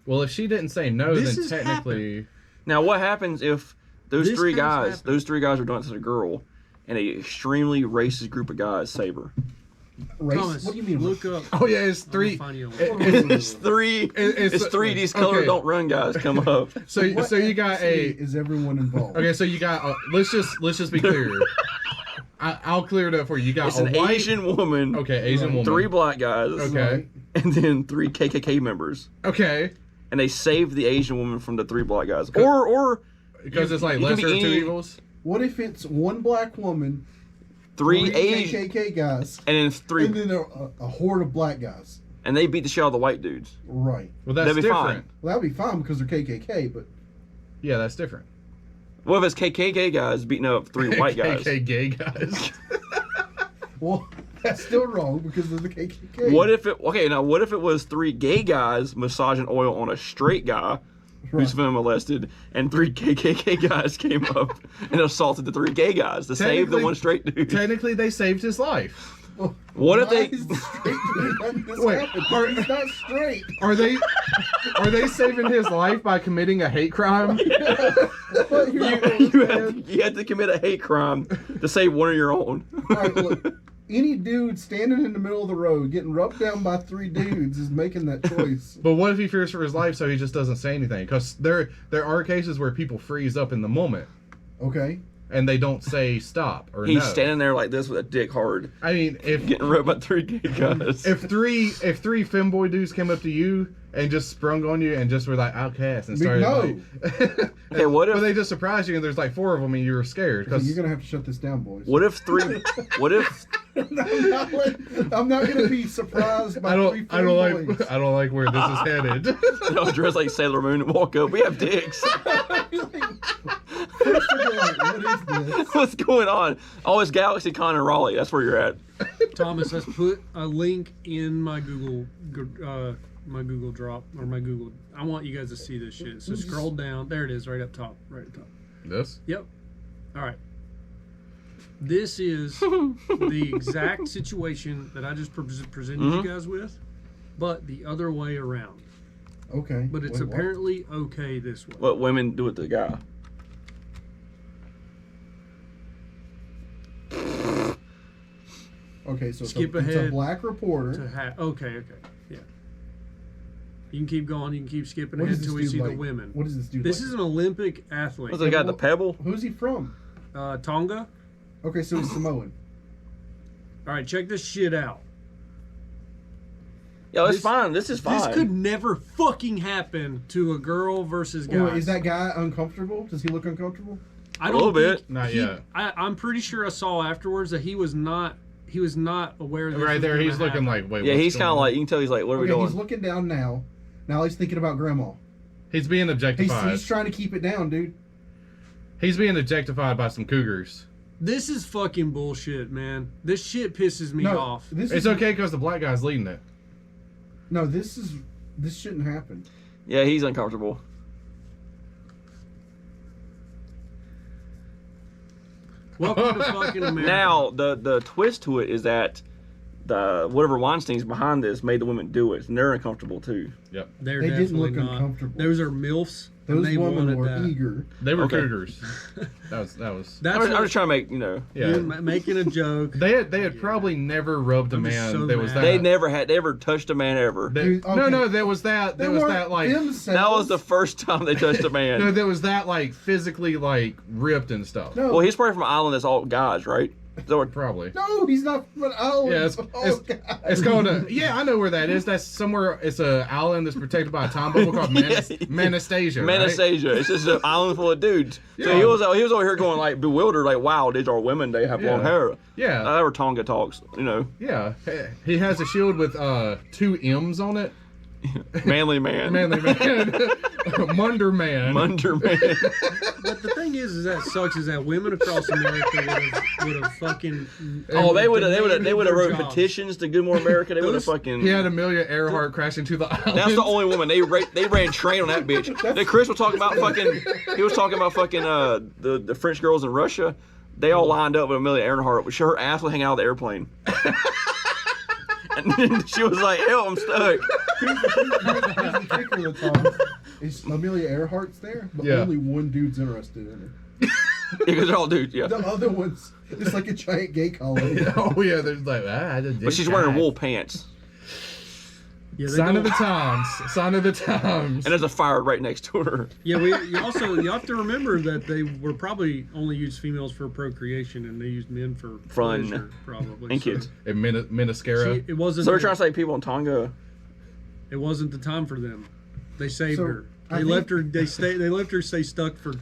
Well, if she didn't say no, This then has technically, Now, what happens if those This three has guys, happened. those 3 guys are doing it to the girl, and a extremely racist group of guys save her? Race? Thomas, What do you mean? look up. oh yeah, it's I'm three. gonna find you a it- link. It's 3. It's 3. These color okay. don't run guys come up. So What so you got ethnicity a is everyone involved? okay. So you got let's just be clear. I'll clear it up for you. You got It's a an white. Asian woman, Okay, Asian woman. 3 black guys, Okay. and then 3 KKK members, Okay. and they save the Asian woman from the 3 black guys. Or Because it's like you can be lesser of two any- evils. What if it's one black woman, 3 three Asian, KKK guys, and then 3, and then a horde of black guys? and they beat the shit out of the white dudes. Right. Well, that's That'd be different. fine. Well, that'd be fine because they're KKK, but Yeah, that's different. What if it's KKK guys beating up 3 white guys? KK gay guys. well, that's still wrong because they're the KKK. What if it? Okay, now what if it was 3 gay guys massaging oil on a straight guy who's been molested, and 3 KKK guys came up and assaulted the 3 gay guys to save the Technically- 1 straight dude? Technically, they saved his life. Well, What if why they- is the straight dude letting this Wait, happen? He's not straight. Are they saving his life by committing a hate crime? But You had to commit a hate crime to save one of your own. All right, look, any dude standing in the middle of the road getting rubbed down by 3 dudes is making that choice. But what if he fears for his life, so he just doesn't say anything? Because there are cases where people freeze up in the moment, Okay. and they don't say stop or He's no. standing there like this with a dick hard, I mean, if getting rubbed by 3 gay guys. if three femboy dudes came up to you and just sprung on you and just were like outcast and started like, Okay, what if but they just surprised you and there's like 4 of them and you were scared Okay, because you're gonna have to shut this down, boys. what if 3? What if I'm not gonna be surprised by I three don't like femboys. I don't like where this is headed. they all dress like Sailor Moon and walk up? We have dicks. First they're like, what is this? What's going on? Oh, it's GalaxyCon in Raleigh. That's where you're at. Thomas, let's put a link in my Google Drop or my Google. I want you guys to see this shit. So scroll down. There it is, right up top. Right up top. This? Yep. All right. This is the exact situation that I just presented you guys with, but the other way around. Okay. But it's wait, what? apparently okay this way. What women do with the guy? Okay, so Skip it's a ahead black reporter. Okay, yeah. You can keep going. You can keep skipping What ahead does until this we dude see like? the women. What does this do? This like? is an Olympic athlete. What's the guy at the Pebble? Who's he from? Tonga. Okay, so he's Samoan. All right, check this shit out. Yo, it's This- fine. This is fine. This could never fucking happen to a girl versus guys. Wait, is that guy uncomfortable? Does he look uncomfortable? I A little think bit. Not yet. I'm pretty sure I saw afterwards that he was not aware that Right there, he's looking like, wait, Yeah, what's he's going kind of on? like, you can tell he's like, what are we Okay, doing? he's looking down now. Now he's thinking about grandma. He's being objectified. He's trying to keep it down, dude. He's being objectified by some cougars. This is fucking bullshit, man. This shit pisses me No, off. this It's is okay because the black guy's leading it. No, this shouldn't happen. Yeah, he's uncomfortable. Welcome to fucking America. Now, the twist to it is that the whatever Weinstein's behind this made the women do it, and they're uncomfortable too. Yep. They're They didn't definitely look not. uncomfortable. Those are milfs. and Those they women wanted were that. eager. They were Okay. cougars. That was. That's I'm what, just trying to make, Yeah. you're making a joke. They had probably never rubbed a I'm just man. so There was mad. that. They never touched a man ever. Dude, okay. No, there was that. There They was weren't that like. themselves. That was the first time they touched a man. No, there was that like physically like ripped and stuff. No, Well, he's probably from an island that's all guys, right? Is that what- Probably. no, he's not from an island. Yeah, it's called a. Yeah, I know where that is. That's somewhere. It's an island that's protected by a time bubble called Manastasia. Right? Manastasia. It's just an island full of dudes. So Yeah. he was over here going like bewildered, like, wow, these are women. They have long Yeah. hair. Yeah, That were Tonga talks, you know. yeah. He has a shield with 2 M's on it. Manly man. Manly man. Munder man. Munder man. But the thing is that sucks is that women across America would have fucking. Oh, they would have demanded wrote their jobs. petitions to Good Morning America. They would have fucking. He had Amelia Earhart crash into the island. That's the only woman they ran train on that bitch. Then Chris was talking about fucking. He was talking about fucking the French girls in Russia. They all lined up with Amelia Earhart. Her ass would hang out of the airplane. And then she was like, "Hell, I'm stuck." Here's the kicker of the time. Is Amelia Earhart's there, but Yeah. only one dude's interested in her. Because they're all dudes, yeah. The other one's it's like a giant gay colony. Oh yeah, there's like But she's wearing wool pants, Yeah, they Sign of don't- the times. Sign of the times. and there's a fire right next to her. Yeah, you have to remember that they were probably only used females for procreation, and they used men for Fun. pleasure, probably. And kids. In Minascara. It wasn't. So they're trying to say people in Tonga. It wasn't the time for them. They saved So, her. I They think- left her. They left her stay stuck for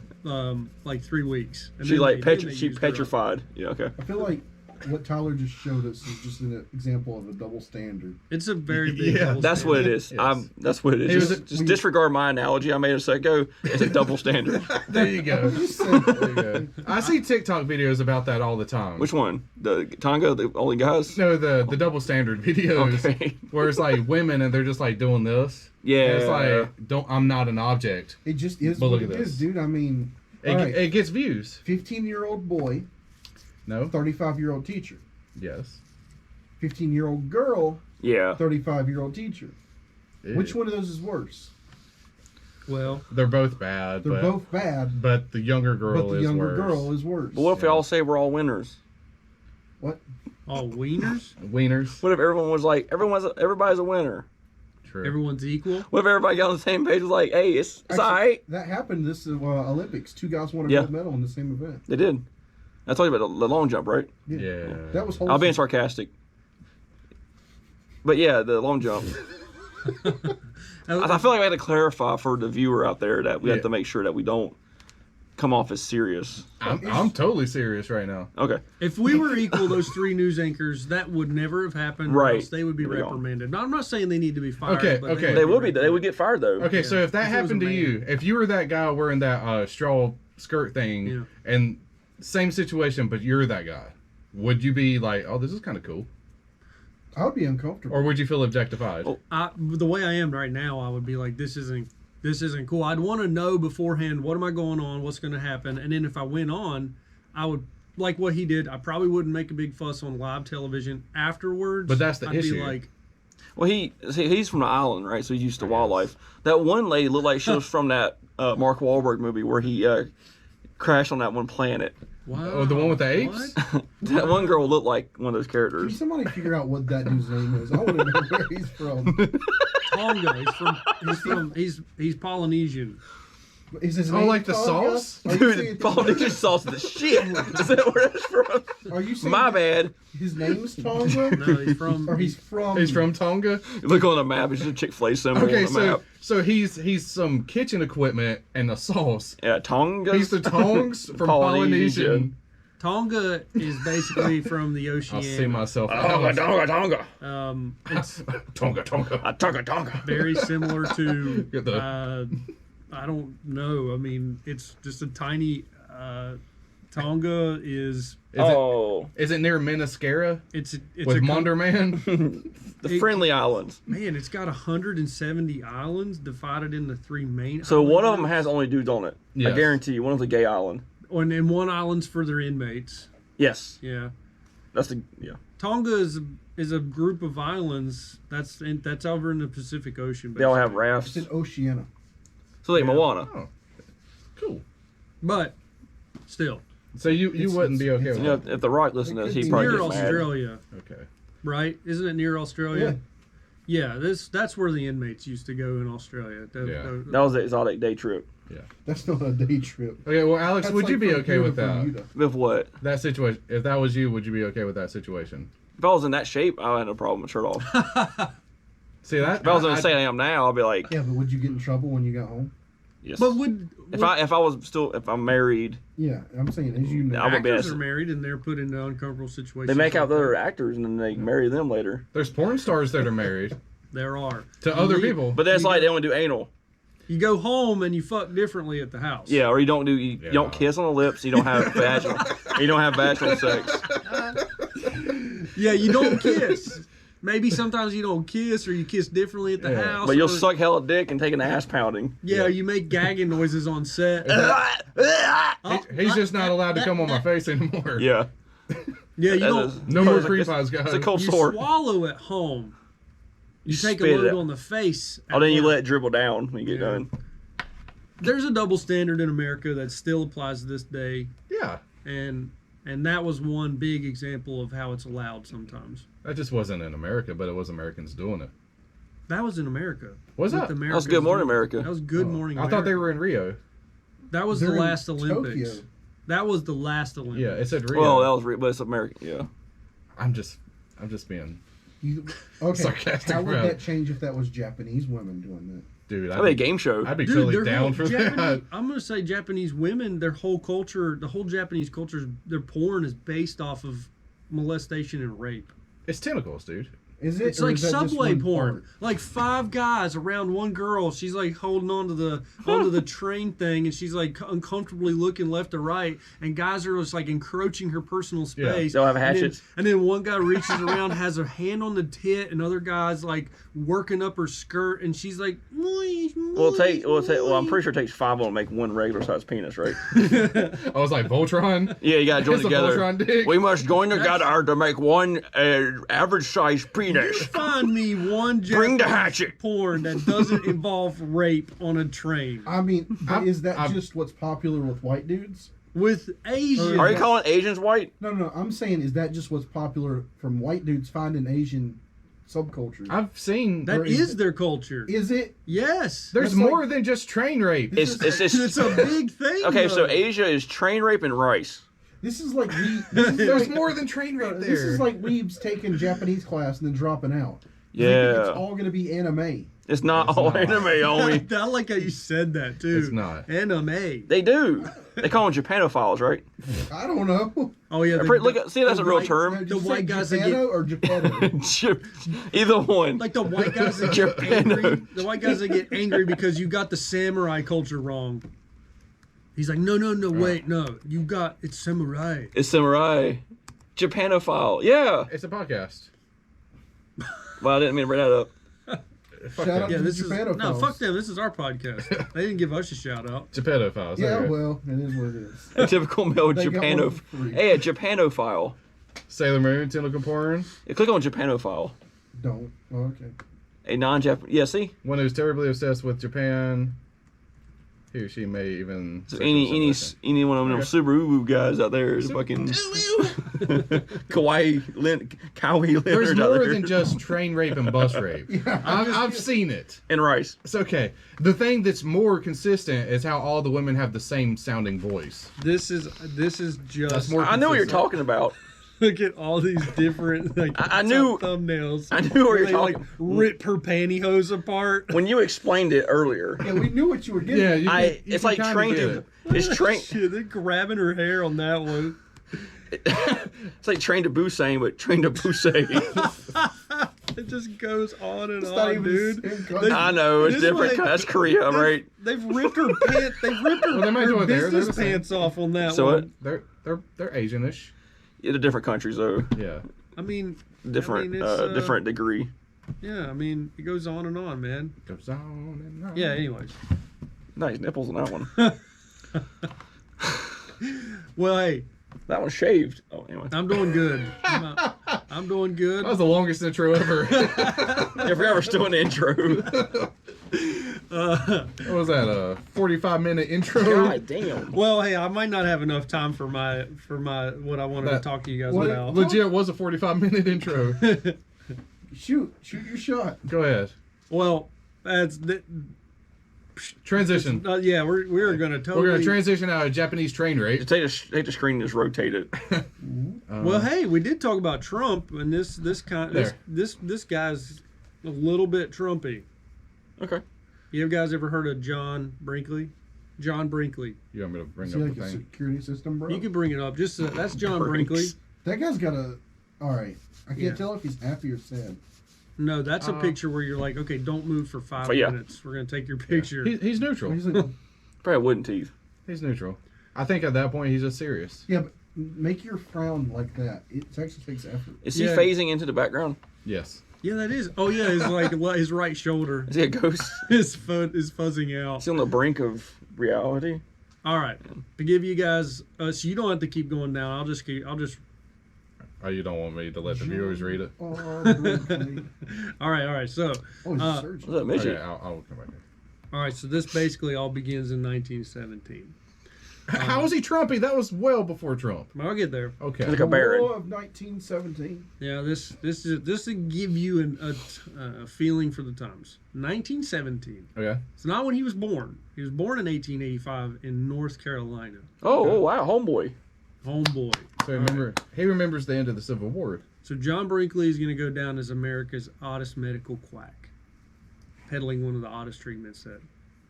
like 3 weeks. And She then like they used her up. petrified. Yeah, okay. I feel like what Tyler just showed us is just an example of a double standard. It's a very big. Yeah, double That's what it standard. is. Yes. That's what it It is. was Just disregard my analogy I made a second ago. It's a double standard. There you go. Just saying. There you go. I see TikTok videos about that all the time. Which one? The Tonga, the only guys? No, the double standard videos Okay. where it's like women and they're just like doing this. Yeah. And it's like I'm not an object. It just is But what look it at is, this. dude. I mean, It, all right, it gets views. 15-year-old boy, No. 35-year-old teacher. Yes. 15-year-old girl, Yeah. 35-year-old teacher. Ew. Which one of those is worse? Well, They're both bad. They're but, both bad, But the younger girl but the is younger worse. girl is worse. But what if we all say we're all winners? What? all wieners. Wieners. What if everyone was like, everybody's a winner? True. Everyone's equal. What if everybody got on the same page? Was like, hey, it's Actually, all right. That happened this Olympics. 2 guys won a Yeah. gold medal in the same event. They did. I told you about the long jump, right? Yeah. That was wholesome. I'm being sarcastic. But yeah, the long jump. I feel like I had to clarify for the viewer out there that we have to make sure that we don't come off as serious. I'm totally serious right now. Okay. If we were equal, those 3 news anchors, that would never have happened. Or Right. else they would be There we go. reprimanded. Now, I'm not saying they need to be fired. Okay, but okay. They would be. reprimanded. They would get fired though. Okay, so if that If it was happened a to you, man. if you were that guy wearing that straw skirt thing, Yeah. and same situation, but you're that guy, would you be like, oh, this is kind of cool? I would be uncomfortable. Or would you feel objectified? The way I am right now, I would be like, this isn't cool. I'd want to know beforehand, what am I going on, what's going to happen, and then if I went on, I would, like what he did, I probably wouldn't make a big fuss on live television afterwards. But that's the I'd issue. Be like, Well, he's from the island, right? So he's used to wildlife. That one lady looked like she was from that Mark Wahlberg movie where he crashed on that one planet. wow. Oh, the one with the apes? what? That one girl looked like one of those Can characters. somebody figure out what that dude's name is? I want to know where he's from. Tonga. He's Polynesian. Is his Oh, name like the Tonga? sauce? Are you saying- Dude, Polynesian sauce is the shit. Is that where that's from? Are you saying My bad. his name's Tonga? No, he's from. Or he's from... He's from Tonga. Look on the map. It's just a Chick-fil-A symbol Okay, on the map. so he's some kitchen equipment and a sauce. Yeah, Tonga. He's the tongs from Polynesian. Tonga is basically from the I'll see Oceania. myself. Tonga. It's Tonga. Tonga. very similar to. Get the- I don't know. I mean, it's just a tiny. Tonga is. Is it near Minascara It's with a Monder Man? The Friendly Islands. Man, it's got 170 islands divided into 3 main. So island one of them groups. has only dudes on it. I Yes. guarantee you. One of the gay island. And then one island's for their inmates. Yes. Yeah. That's the, yeah. Tonga is a group of islands that's over in the Pacific Ocean. They all have basically. rafts. It's in Oceania. So like Yeah. Moana. Oh, cool. But still, So you wouldn't be okay with You know, that? if The Rock listened to this, he'd It's probably near get mad. Australia, Okay. right? Isn't it near Australia? Yeah. That's where the inmates used to go in Australia. Yeah. That was the exotic day trip. That's not a day trip. Okay, well, Alex, That's would you like be from okay here with to that? Bermuda. With what? That situation. If that was you, would you be okay with that situation? If I was in that shape, I had no problem with shirt off. See that? If I was in the state I am now, I'd be like, Yeah, but would you get in trouble when you got home? yes. But if I'm married, Yeah, I'm saying as you know. I would be actors as- are married and they're put in uncomfortable situations. they make out with like other that. actors and then they marry them later. There's porn stars that are married There are to other You- people. But that's like they only do anal. You go home and you fuck differently at the house. Yeah, or you don't kiss on the lips. You don't have vaginal sex. Yeah, you don't kiss. Maybe sometimes you don't kiss, or you kiss differently at the Yeah. house. But you'll or- suck hella dick and take an ass pounding. Yeah, you make gagging noises on set. He's just not allowed to come on my face anymore. Yeah. Yeah, you That don't. is- No more it's a- creep it's- eyes, guys. It's a cold You sore. swallow at home. You take a spit it load out. on the face. Oh, at then you work. let it dribble down when you get Yeah. done. There's a double standard in America that still applies to this day, Yeah. and that was one big example of how it's allowed sometimes. That just wasn't in America, but it was Americans doing it. That was in America. Was With that? America's- That was Good Morning America. That was Good Morning I America. thought they were in Rio. That was They're the in last Olympics. Tokyo. That was the last Olympics. Yeah, it said Rio. Well, that was but it's American. Yeah. I'm just being, Okay, Sarcastic, how would bro. that change if that was Japanese women doing that? dude. That'd be a game show. I'd be Dude, totally their down whole for Japanese, that. I'm gonna say Japanese women, their whole culture, the whole Japanese culture, their porn is based off of molestation and rape. It's tentacles, dude. Is it? It's or like is that just subway one porn. part? Like 5 guys around one girl. She's like holding onto the train thing, and she's like uncomfortably looking left to right. And guys are just like encroaching her personal space. They'll have And then- hatchets. And then one guy reaches around, has a hand on the tit, and other guys like working up her skirt, and she's like, moist, Well, I'm pretty sure it takes 5 of them to make one regular sized penis, right? I was like Voltron. Yeah, you gotta join It's a together. Voltron dick. We must join together to make one average sized penis. Find me one Bring the Japanese hatchet. porn that doesn't involve rape on a train I mean, but is that I'm- just what's popular with white dudes? with Asian. Are you calling Asians white? No. I'm saying, is that just what's popular from white dudes finding Asian subcultures? I've seen. That Or is is it- their culture. Is it? Yes. There's That's like- more than just train rape. It's It's a big thing. okay. So though. Asia is train rape and rice. This is like There's more than train rate there. This is like weebs taking Japanese class and then dropping out. They Yeah. think it's all gonna be anime. It's not It's all not. anime only. I like how you said that too. It's not. Anime. They do. They call them Japanophiles, right? I don't know. Oh yeah. See, that's a real white- term. Did The you say white guys that Japano or Japano? Either one. Like the white guys that get angry. The white guys that get angry because you got the samurai culture wrong. He's like, no, wait, no, you got it's samurai. It's samurai. Japanophile. Yeah. It's a podcast. Well, I didn't mean to bring that up. Fuck Shout out that. Yeah, to this the is Japanophiles. no fuck them. This is our podcast. They didn't give us a shout out. Japedophiles. Yeah, okay. well, it is what it is. A typical male They got one Japano. for free. Hey, a Japanophile. Sailor Moon, tentacle porn. Yeah, click on Japanophile. Don't. Oh, okay. A non-Japanese. Yeah, see. One who's terribly obsessed with Japan. He or she may even. So sexually any solicit. one of them Okay. Subaru guys out there is fucking Kawhi There's Leonard out more there. than just train rape and bus rape. I've seen it. And rice. It's okay. The thing that's more consistent is how all the women have the same sounding voice. This is just. That's more I know what you're consistent. talking about. Look at all these different like I knew- thumbnails. I knew what where you're they, talking. like rip her pantyhose apart. When you explained it earlier, Yeah, we knew what you were getting. Yeah, at. you can, you it's can like kinda train get to. it. It's train. Shit, they're grabbing her hair on that one. It's like train to Busan, but train to Busan. It just goes on and It's not on, even dude. the same country. I know it's This different. way- That's Korea, right? They've ripped her pants. They've ripped her, Well, they might do her it there. They're business the same. pants off on that So one. what? They're Asianish. Yeah, the different countries though, Yeah. I mean, different it's, different degree. Yeah, I mean, it goes on and on, man. Goes on and on. Yeah. Anyways, Nice nipples on that one. well, hey, That one's shaved. Oh, anyway. I'm doing good. I'm doing good. That was the longest intro ever. If we're ever still in the intro. What was that? A 45-minute intro? God damn. Well, hey, I might not have enough time for my what I wanted to That- talk to you guys what- about. Legit was a 45-minute intro. Shoot your shot. Go ahead. Well, that's the, Transition. yeah, we're gonna totally. We're gonna transition out of Japanese train rape. Just take the screen and just rotate it. Well, hey, we did talk about Trump, and this guy's a little bit Trumpy. Okay. You guys ever heard of John Brinkley? John Brinkley. You want me to bring Is up he the like a thing? security system, bro? You can bring it up. Just that's John Brinks. Brinkley. That guy's got a. All right, I can't Yeah. tell if he's happy or sad. No, that's a picture where you're like, okay, don't move for 5 Oh, yeah. minutes. We're gonna take your picture. He's neutral. He's like, Probably wooden teeth. He's neutral. I think at that point he's just serious. yeah, but make your frown like that. It actually takes effort. Is he Yeah. phasing into the background? Yes. Yeah, that is. Oh yeah, his like his right shoulder Is he a ghost? is fuzzing out. Is he on the brink of reality? All right, to give you guys, so you don't have to keep going down. I'll just. Oh, you don't want me to let the viewers read it? Oh, Brinkley. All right. So, Oh, he's a Uh, surgeon. What's that midget? Okay, I'll come back here. all right. So this basically all begins in 1917. How was he Trumpy? That was well before Trump. I'll get there. Okay. He's like a Baron. War of 1917. Yeah, this to give you a feeling for the times. 1917. Okay. It's not when he was born. He was born in 1885 in North Carolina. Oh wow, homeboy. Homeboy. So he remembers the end of the Civil War. So John Brinkley is going to go down as America's oddest medical quack, peddling one of the oddest treatments that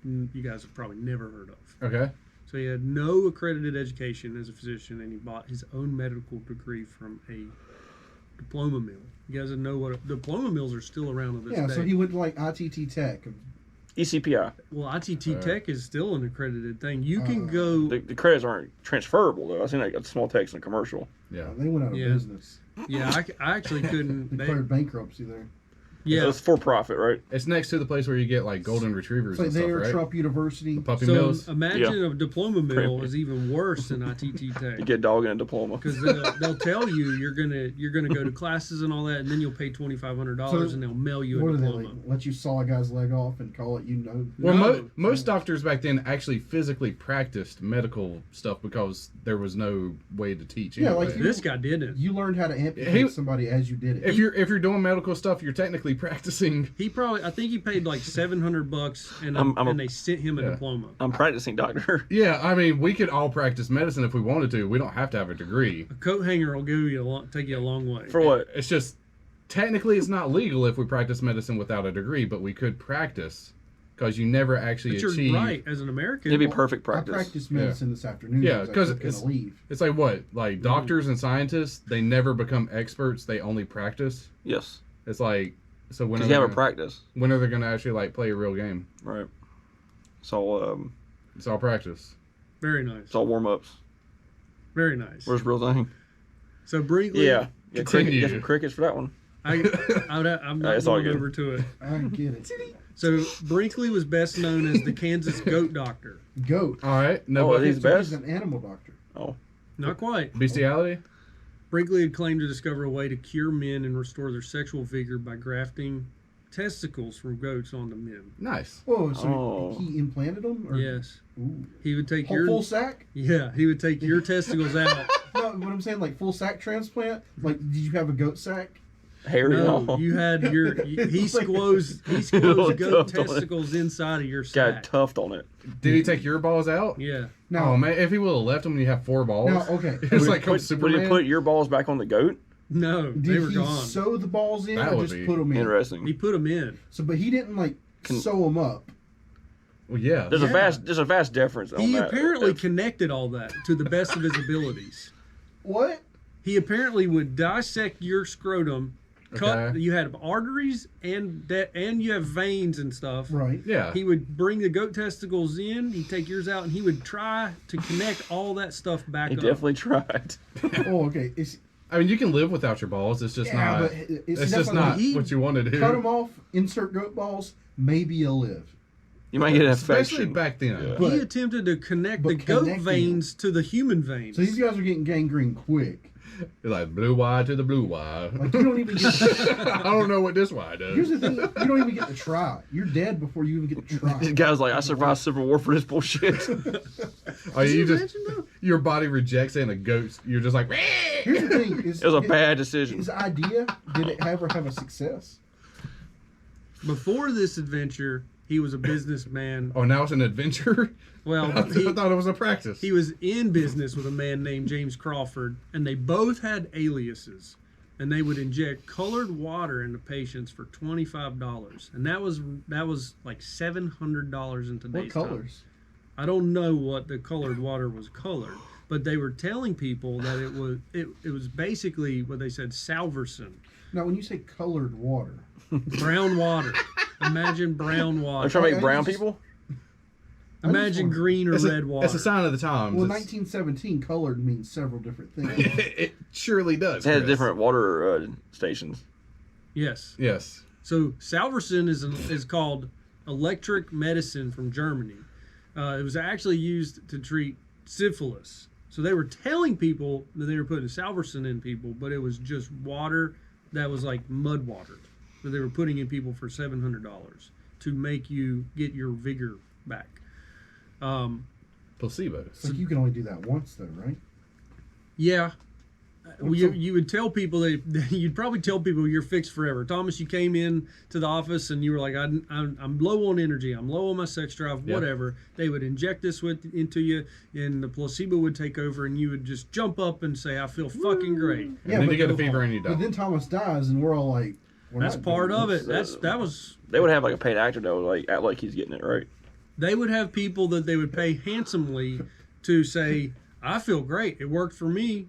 you guys have probably never heard of. Okay. So he had no accredited education as a physician, and he bought his own medical degree from a diploma mill. You guys know what diploma mills are still around to this Yeah, day. so he went to like ITT Tech. ECPI. Well, ITT Tech is still an accredited thing. You can go. The credits aren't transferable though. I seen like a small text in a commercial. Yeah. They went out of Yeah. business. Yeah, I actually couldn't. Declared bankruptcy there. Yeah. It's for profit, right? It's next to the place where you get like golden retrievers It's like and stuff, there, right? Trump University. The puppy So mills. imagine a diploma mill Pretty- is even worse than ITT You Tech. get a dog and a diploma. Because they'll tell you you're gonna go to classes and all that, and then you'll pay $2,500 So, and they'll mail you What a are they diploma. like? Let you saw a guy's leg off and call it, Well, No. most doctors back then actually physically practiced medical stuff because there was no way to teach. Yeah, anyway. like This guy didn't. You learned how to amputate He- somebody as you did it. if you're doing medical stuff, you're technically actually practicing. I think he paid like $700 and and they sent him a diploma. I'm practicing doctor. Yeah, I mean, we could all practice medicine if we wanted to. We don't have to have a degree. A coat hanger will take you a long way. For what? It's just technically it's not legal if we practice medicine without a degree, but we could practice because you never actually But achieve. you're right, as an American. It'd be perfect I practice. practiced medicine this afternoon. Yeah, because I because was gonna leave. it's like what? Like doctors and scientists, they never become experts. They only practice. Yes. It's like, so when Because are you they have a gonna, practice. when are they going to actually like play a real game? Right. So, It's all practice. Very nice. it's all warm ups. Very nice. Where's the real thing? So Brinkley. Yeah. Yeah, Continue. get some crickets for that one. I'm not It's all going good. over to it. I get it. So Brinkley was best known as the Kansas goat doctor. Goat. All right. No, Oh, but he's So best? He's an animal doctor. Oh. Not quite. bestiality. Brinkley had claimed to discover a way to cure men and restore their sexual vigor by grafting testicles from goats onto men. Nice. Whoa, so Oh. he implanted them? Or? Yes. Ooh. He would take Full sack? he would take your testicles out. No, what I'm saying, like full sack transplant? Like, did you have a goat sack? Hairy and No, all. you had he squoze Little goat tuft on it. testicles inside of your Got a sack. tuft on it. Did he take your balls out? Yeah. Now, Oh man, if he would have left them when you have 4 balls. now, okay. It's like Would Superman. you put your balls back on the goat? No, Did they were he gone. sew the balls in That or would just be put them in? Interesting. He put them in. So, but he didn't like sew them up. Well, yeah. There's Yeah. a vast difference on He that. apparently connected all that to the best of his abilities. What? He apparently would dissect your scrotum, cut. Okay. You had arteries and you have veins and stuff. Right. Yeah. He would bring the goat testicles in. He'd take yours out, and he would try to connect all that stuff back He up. definitely tried. Oh, okay. I mean, you can live without your balls. It's just Yeah, not. but It's just not he- what you want to do. Cut them off, insert goat balls, maybe you'll live. You might get an Especially infection. back then. Yeah. But- He attempted to connect but the goat connecting veins to the human veins. So these guys are getting gangrene quick. You're like blue wire to the blue wire. Like, you don't even get. I don't know what this wire does. Here's the thing: you don't even get to try. You're dead before you even get to This try. guy's like, I survived Civil War for this bullshit. Oh, you just imagine, though? your body rejects it, and a goat. You're just like. Here's the thing: It was a bad decision. His idea, did it ever have a success? Before this adventure, he was a businessman. Oh, now it's an adventure. Well, I thought it was a practice. he was in business with a man named James Crawford, and they both had aliases. And they would inject colored water into patients for $25, and that was like $700 in today's What time. colors? I don't know what the colored water was colored, but they were telling people that it was basically what they said salverson, Now, when you say colored water, brown water. Imagine brown I'm water. trying to Okay, make brown just- people. Imagine green or it's red a, water. It's a sign of the times. well, It's- 1917 colored means several different things. it surely does. It has Chris. different water stations. Yes. Yes. So salverson is called electric medicine from Germany. It was actually used to treat syphilis. So they were telling people that they were putting salverson in people, but it was just water that was like mud water that they were putting in people for $700 to make you get your vigor back. Placebo. It's like you can only do that once, though, right? Yeah. What's You would tell people you'd probably tell people you're fixed forever. Thomas, you came in to the office and you were like, I'm low on energy, I'm low on my sex drive, Yeah. whatever. They would inject this into you, and the placebo would take over, and you would just jump up and say, I feel fucking great. And Yeah, then but you get a go fever home. and you die. But then Thomas dies, and we're all like, we're That's not part doing of this. it. That was. They would have like a paid actor that would like act like he's getting it right. They would have people that they would pay handsomely to say, I feel great. It worked for me.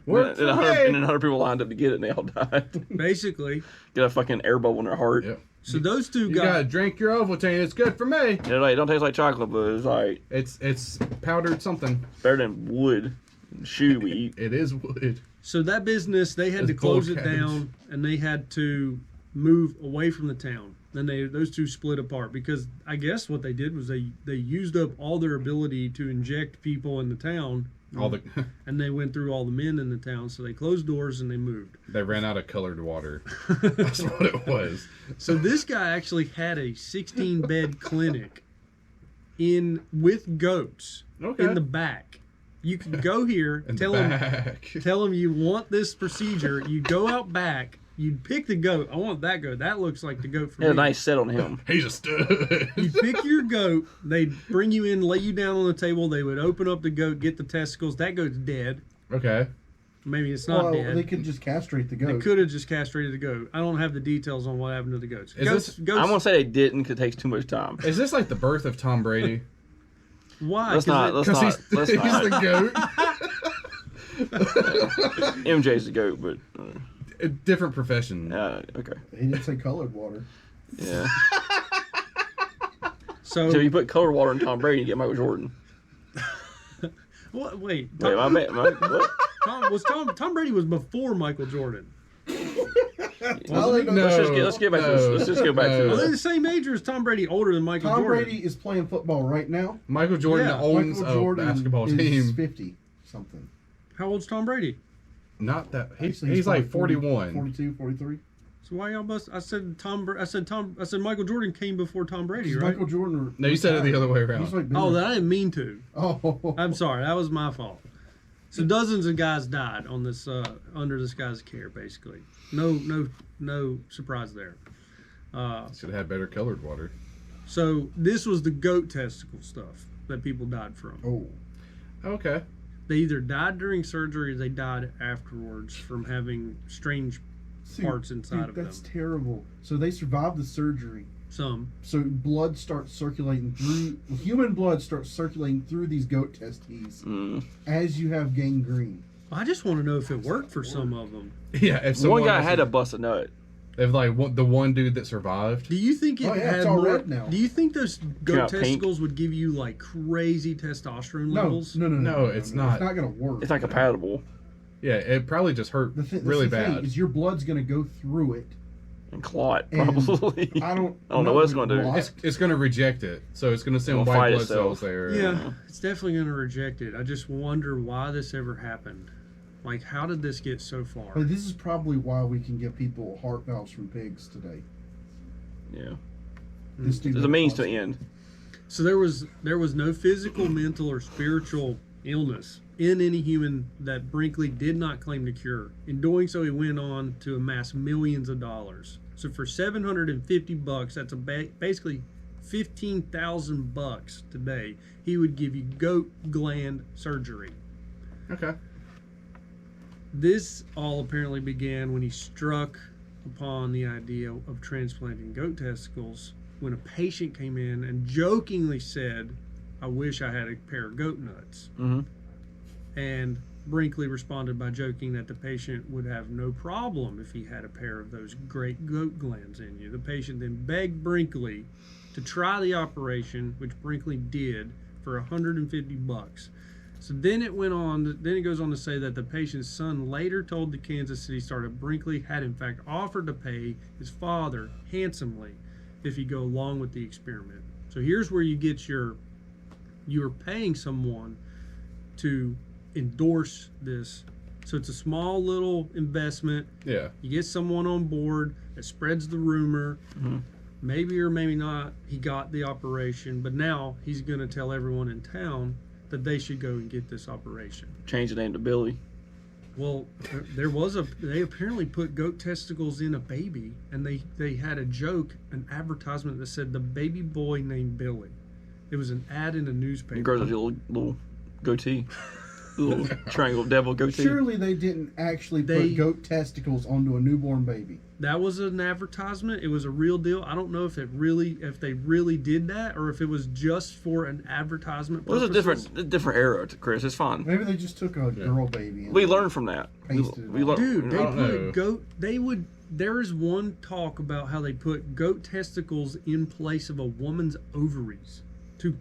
Work for And me. 100 people lined up to get it, and they all died. Basically. Get a fucking air bubble in their heart. Yep. So those two You gotta guys. drink your Ovaltine. It's good for me. They're like, it don't taste like chocolate, but it's like It's powdered something. better than wood and shoe we eat. It is wood. So that business, they had It's to close boiled it cabbage. down, and they had to move away from the town. Then those two split apart because I guess what they did was they used up all their ability to inject people in the town, All the and they went through all the men in the town. So they closed doors and they moved. they ran out of colored water. That's what it was. So this guy actually had a 16-bed clinic with goats Okay. in the back. You can go here, In tell the them back. tell them you want this procedure. You go out back. you'd pick the goat. I want that goat. That looks like the goat for Had me. a nice set on him. He's a stud. You pick your goat. They'd bring you in, lay you down on the table. They would open up the goat, get the testicles. That goat's dead. Okay. Maybe it's not Well, dead. they could just castrate the They goat. could have just castrated the goat. I don't have the details on what happened to the goats. Is Goats, this- goats I'm gonna say they didn't because it takes too much time. Is this like the birth of Tom Brady? why? Let's 'Cause not. it- Let's Because not. Let's he's not. the goat. MJ's the goat, but A different profession. okay. He didn't say colored water. Yeah. so, So you put color water in Tom Brady, you get Michael Jordan. what, wait. Wait, what? Tom Brady was before Michael Jordan. Wasn't he? No. Let's get back to this. Let's just go back to Are they this. the same age or is Tom Brady older than Michael Tom Jordan? Brady is playing football right now. Michael Jordan Yeah, owns Michael a Jordan basketball is team. 50 something. How old's Tom Brady? Not that. Actually, He's like probably 41. 42, 43. So why y'all bust? I said Michael Jordan came before Tom Brady, Because right? Michael Jordan. No, you said it the other way around. He's like been Oh, there- that I didn't mean to. Oh, I'm sorry. That was my fault. So dozens of guys died on this under this guy's care, basically. No surprise there. Should have had better colored water. So this was the goat testicle stuff that people died from. Oh, Okay. They either died during surgery or they died afterwards from having strange see, parts inside dude, of that's them. terrible. So they survived the surgery. Some. So blood starts circulating through. Human blood starts circulating through these goat testes as you have gangrene. I just want to know if it worked for some of them. Yeah. If One someone guy had to bust a nut. If like the one dude that survived. Do you think it Oh, yeah, had it's all more? red now. Do you think those goat out pink. testicles would give you like crazy testosterone No, levels? no, it's not. It's not gonna work. It's not compatible Yeah, it probably just hurt really the thing bad. is your blood's gonna go through it. and clot, And probably. I don't know what it's gonna do. It's going to reject it, so it's going to send It'll white fight blood itself. cells there. Yeah, it's definitely going to reject it. I just wonder why this ever happened. Like, how did this get so far? But this is probably why we can give people heart valves from pigs today. Yeah. This dude There's a means to end. So there was no physical, mental, or spiritual illness in any human that Brinkley did not claim to cure. In doing so, he went on to amass millions of dollars. So for $750, that's basically $15,000 today. He would give you goat gland surgery. Okay. This all apparently began when he struck upon the idea of transplanting goat testicles when a patient came in and jokingly said, "I wish I had a pair of goat nuts." Mm-hmm. And Brinkley responded by joking that the patient would have no problem if he had a pair of those great goat glands in you. The patient then begged Brinkley to try the operation, which Brinkley did for $150. So then it went on. Then it goes on to say that the patient's son later told the Kansas City Star that Brinkley had in fact offered to pay his father handsomely if he go along with the experiment. So here's where you get you're paying someone to endorse this. So it's a small little investment. Yeah. You get someone on board that spreads the rumor. Maybe or maybe not he got the operation, but now he's going to tell everyone in town that they should go and get this operation. Change the name to Billy. Well, they apparently put goat testicles in a baby, and they had a joke, an advertisement that said the baby boy named Billy. It was an ad in a He newspaper. grows a little goatee. Little triangle devil goatee. Surely they didn't actually They- put goat testicles onto a newborn baby. That was an advertisement. It was a real deal. I don't know if they really did that or if it was just for an advertisement. Well, it's a purposes. different era, Chris. It's fine. Maybe they just took a girl baby. And We learned from that. Pasted it We on. learned. Dude, they don't know. put goat. They would. There is one talk about how they put goat testicles in place of a woman's ovaries to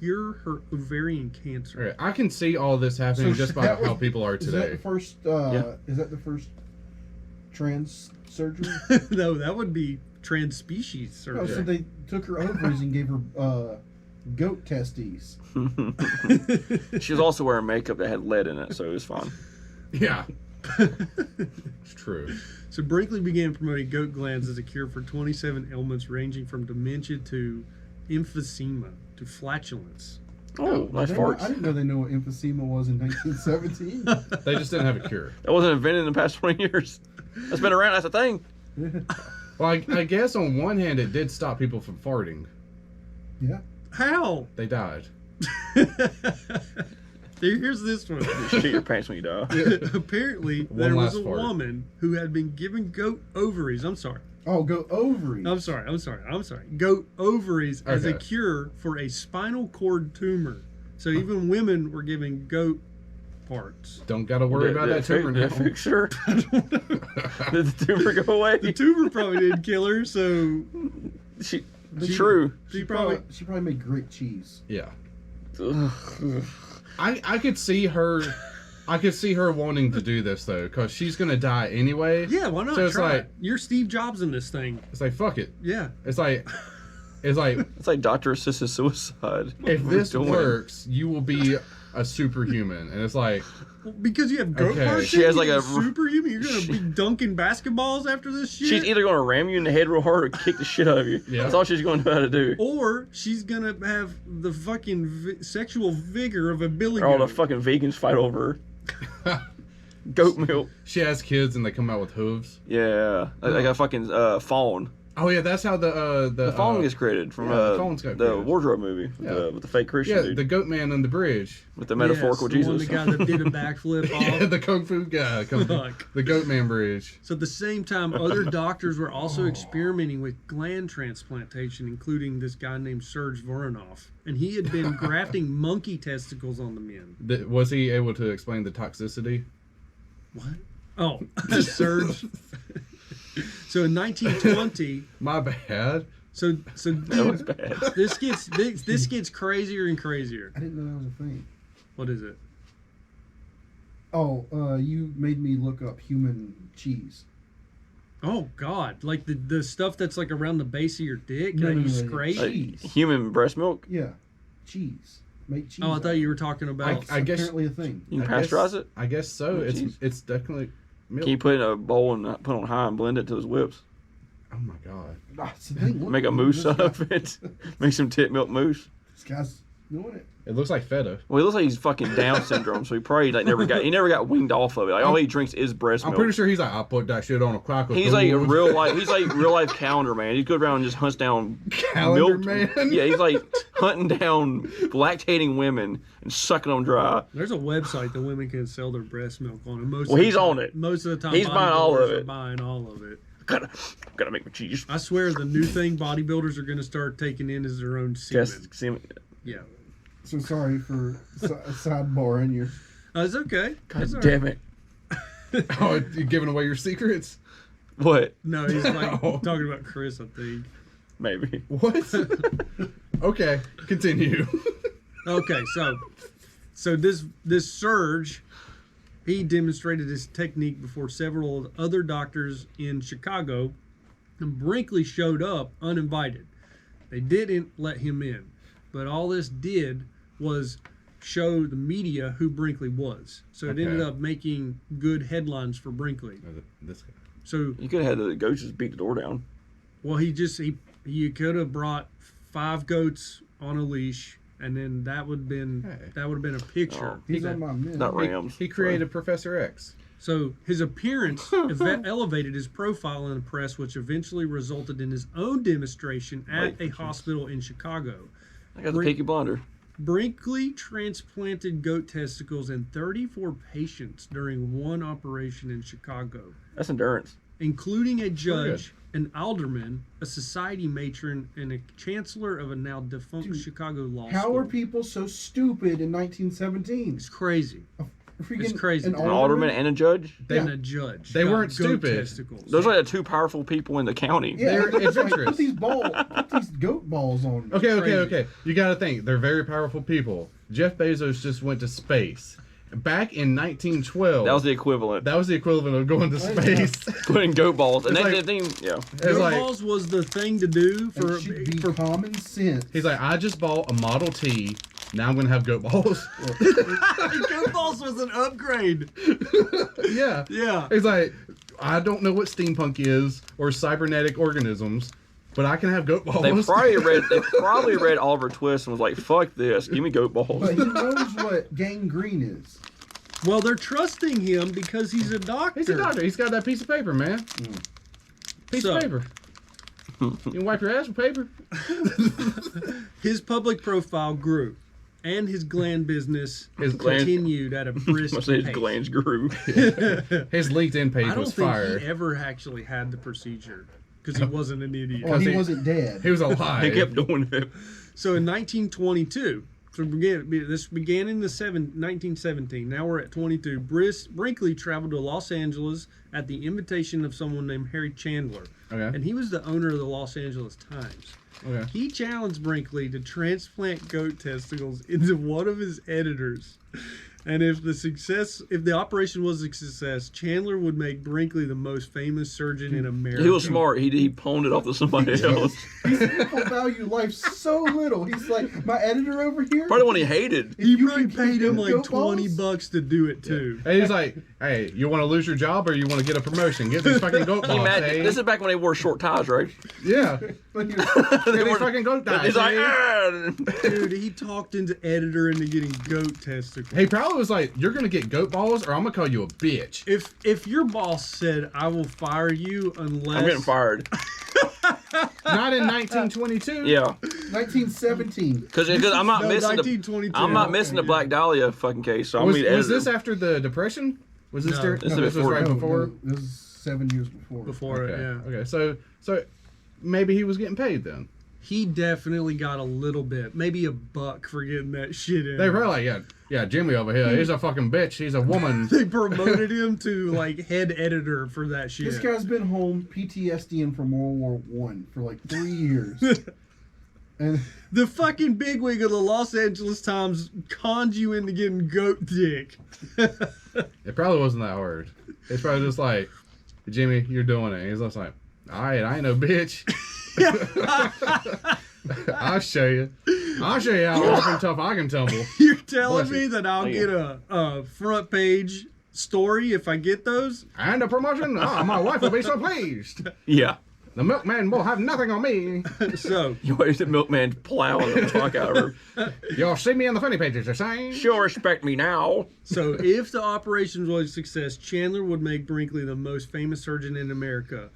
cure her ovarian cancer. Okay. I can see all this happening just by that was- how people are Is that today. the first? Yeah. Is that the first trans surgery? No, that would be trans species No, surgery. so they took her ovaries and gave her goat testes. She was also wearing makeup that had lead in it, so it was fine. Yeah. It's true. So Brinkley began promoting goat glands as a cure for 27 ailments ranging from dementia to emphysema to flatulence. Oh, nice I farts. didn't know they knew what emphysema was in 1917. They just didn't have a cure. That wasn't invented in the past 20 years. That's been around. That's a thing. Well, I guess on one hand, it did stop people from farting. Yeah. How? They died. Here's this one. You shit your pants when you die. Apparently, One there was last a fart. woman who had been given goat ovaries. I'm sorry. Oh, go ovaries. I'm sorry. Goat ovaries as a Okay. cure for a spinal cord tumor. So even women were given goat parts. Don't gotta worry about that tumor now. Fix her. Did the tumor go away? The tumor probably didn't kill her, so She, She- true. she probably. She probably made great cheese. Yeah. Ugh. I could see her. I could see her wanting to do this though, because she's gonna die anyway. Yeah, why not So it's try like- it? You're Steve Jobs in this thing. It's like fuck it. Yeah. It's like It's like doctor assisted suicide. if We're this doing it. works, you will be a superhuman, and it's like Well, because you have goat Okay. parts, She has like you're a- superhuman. You're gonna be dunking basketballs after this shit. She's either going to ram you in the head real hard or kick the shit out of you. Yeah. That's all she's going to know how to do. or she's gonna have the fucking sexual vigor of a billy Or all the goat. fucking vegans fight over her. Goat milk. she has kids and they come out with hooves. Yeah. Like a fucking fawn. Oh yeah, that's how the Fawn gets created from yeah, the fawn's got the created. wardrobe movie Yeah. with the fake Christian yeah dude. the goat man on the bridge. With the metaphorical Yes, Jesus. The one, the guy that did a backflip off. Yeah, the kung fu guy comes Fuck. the goat man bridge. So at the same time, other doctors were also experimenting with gland transplantation, including this guy named Serge Voronov. And he had been grafting monkey testicles on the men. Was he able to explain the toxicity? What? Oh, Serge. So in 1920, My bad. so That was bad. this gets crazier and crazier. I didn't know that was a thing. What is it? Oh, you made me look up human cheese. Oh God! Like the stuff that's like around the base of your dick No, that no, you no, no. scrape. Like, Cheese. human breast milk? Yeah, cheese. Make cheese. Oh, I out thought of you it. were talking about. I guess- apparently a thing. You can I guess- pasteurize it? I guess so. Oh, It's jeez. it's definitely milk. Can you put it in a bowl and put it on high and blend it to his whips? Oh my god. That's the thing. Look, Make a mousse this out of it. Make some tit milk mousse. This guy's doing it. It looks like feta. Well, he looks like he's fucking Down syndrome, so he probably like never got weaned off of it. Like all he drinks is breast I'm milk. pretty sure he's like, I put that shit on a cracker. He's like a dude." real life. He's like real life calendar man. He goes around and just hunts down Calendar milk. man? Yeah, he's like hunting down lactating women and sucking them dry. There's a website that women can sell their breast milk on. And Well, he's on it. Most of the time, He's buying all of bodybuilders are it. Buying all of it. Gotta make my cheese. I swear, the new thing bodybuilders are going to start taking in is their own semen. Yeah, So sorry for sidebarring your. it's okay. It's all God damn it! Oh, you're giving away your secrets? What? No, he's like No. talking about Chris, I think. Maybe. What? Okay, continue. Okay, so this Serge, he demonstrated his technique before several other doctors in Chicago, and Brinkley showed up uninvited. They didn't let him in, but all this did was show the media who Brinkley was. So it Okay. ended up making good headlines for Brinkley. This guy. So, You could have had the goats just beat the door down. well, he could have brought 5 goats on a leash, and then that would have been a picture. Oh. He's on my mid. Not Rams. He created Professor X. So his appearance elevated his profile in the press, which eventually resulted in his own demonstration at a hospital in Chicago. I got the Peaky Blinder. Brinkley transplanted goat testicles in 34 patients during one operation in Chicago, That's endurance. including a judge, an alderman, a society matron, and a chancellor of a now defunct Chicago law How school. are people so stupid in 1917? It's crazy. Freaking, crazy. An An An alderman and a judge. And a judge. they got weren't goat stupid. Testicles. Those are the two powerful people in the county. Yeah, They're it's like, adventurous. put these goat balls on. Okay. Crazy. You got to think they're very powerful people. Jeff Bezos just went to space. Back in 1912, That was the equivalent. that was the equivalent of going to space. Putting goat balls. And It's that like- thing, yeah. It's Goat like balls was the thing to do for It should be common sense. he's like, I just bought a Model T. Now I'm gonna have goat balls. goat balls was an upgrade. Yeah. Yeah. He's like, I don't know what steampunk is or cybernetic organisms, but I can have goat balls. They probably read Oliver Twist and was like, fuck this, give me goat balls. But he knows what gangrene is. Well, they're trusting him because he's a doctor. He's a doctor. He's got that piece of paper, man. Piece So- of paper. You can wipe your ass with paper. His public profile grew, and his gland business His gland- continued at a brisk I say his pace. glands grew. His LinkedIn page I don't was think fire. he ever actually had the procedure because he wasn't an idiot. Well, he he- wasn't dead. He was alive. He kept doing it. So in 1922, this began in the 1917. Now we're at 22. Brinkley traveled to Los Angeles at the invitation of someone named Harry Chandler, Okay. and he was the owner of the Los Angeles Times. Okay. He challenged Brinkley to transplant goat testicles into one of his editors. And if the operation was a success, Chandler would make Brinkley the most famous surgeon in America. He was smart. He pawned it off to somebody else. These people value life so little. He's like, my editor over here. Probably one he hated. He You probably can paid him do like goat $20 balls? to do it too. And he's like, hey, you want to lose your job or you want to get a promotion? Get these fucking goat Can you balls, imagine? eh? This is back when they wore short ties, right? Yeah. When he Get these fucking goat ties, He's like, eh? ah. Dude, he talked into editor into getting goat testicles. He probably was like, you're going to get goat balls or I'm going to call you a bitch. If your boss said, I will fire you unless I'm getting fired. Not in 1922. Yeah, 1917. because I'm not No, missing 1922. I'm not missing the Black Dahlia fucking case. So I'm Was, gonna be the was editor. this after the Depression? Was this No. during? This No, is this was before. right No, before. no, this is 7 years before. before Okay. it, yeah. Okay. So maybe he was getting paid then. He definitely got a little bit, maybe $1 for getting that shit in. They were like, yeah, Jimmy over here, he's a fucking bitch. He's a woman. They promoted him to like head editor for that shit. This guy's been home PTSDing from World War One for like 3 years. And The fucking bigwig of the Los Angeles Times conned you into getting goat dick. It probably wasn't that hard. It's probably just like, Jimmy, you're doing it. And he's just like, all right, I ain't no bitch. I'll show you. I'll show you how rough and tough I can tumble. You're telling Bless me you. that I'll Thank get you. a front page story if I get those? And a promotion. Oh, my wife will be so pleased. Yeah, The milkman will have nothing on me. So you watched the milkman plowing the fuck out of her. You'll see me in the funny pages, you're saying? She'll respect me now. So if the operation was a success, Chandler would make Brinkley the most famous surgeon in America.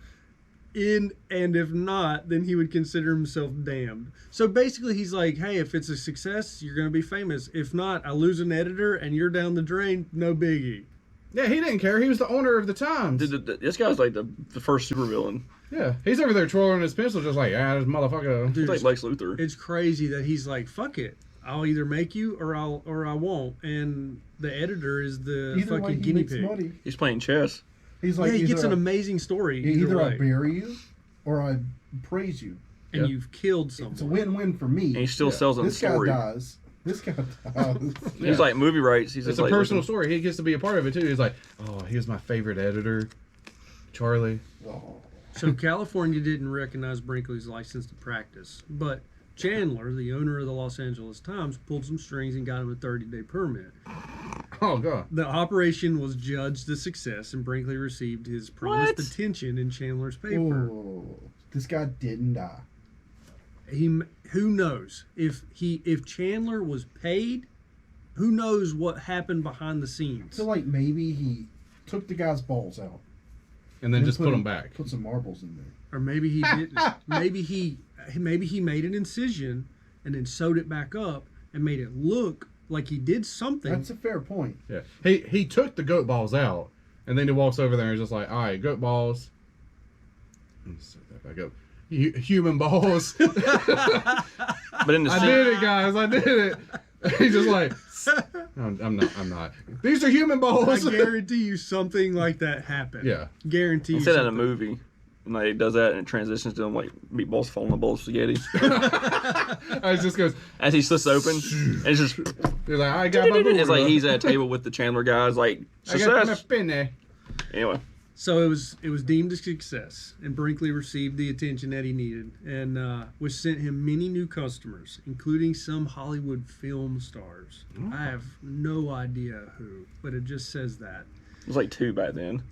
And if not, then he would consider himself damned. So basically, he's like, hey, if it's a success, you're going to be famous. If not, I lose an editor and you're down the drain, no biggie. Yeah, he didn't care. He was the owner of the Times. This guy's like the first supervillain. Yeah, he's over there twirling his pencil just like, this motherfucker. He's like Lex Luthor. It's crazy that he's like, fuck it. I'll either make you or I won't. And the editor is the either way, fucking he guinea makes pig. money. He's playing chess. He's Yeah, like, he gets either an I- amazing story. either I way. bury you or I praise you. And Yeah. you've killed It's a someone. win-win for me. And he still sells on the This guy story. dies. This guy dies. He's like movie rights. He's It's just a like, personal listen, story. He gets to be a part of it too. He's like, oh, he was my favorite editor, Charlie. Oh. So California didn't recognize Brinkley's license to practice, but Chandler, the owner of the Los Angeles Times, pulled some strings and got him a 30-day permit. Oh god. The operation was judged a success, and Brinkley received his promised What? attention in Chandler's paper. Oh, this guy didn't die. Who knows if Chandler was paid? Who knows what happened behind the I sines? feel like maybe he took the guy's balls out. And then just put him him back. Put some marbles in there. Or maybe he didn't. maybe he made an incision and then sewed it back up and made it look like he did something. That's a fair point. Yeah. He took the goat balls out, and then he walks over there and is just like, all right, goat balls. Let's set that back up. Human balls. but in the I scene, did it, guys. I did it. He's just like, I'm not. These are human I balls. guarantee you something like that happened. Yeah. Guarantee he you said that in a something. movie. And like, he does that and it transitions to him like meatballs falling in a bowl of spaghetti. It just goes, As he slits open, and it's just he's like, I got my it's like burrito. he's at a table with the Chandler guys, like I got my success. penny. Anyway, So it was deemed a success, and Brinkley received the attention that he needed, and which sent him many new customers, including some Hollywood film stars. I have no idea who, but it just says that. it was like 2 back then.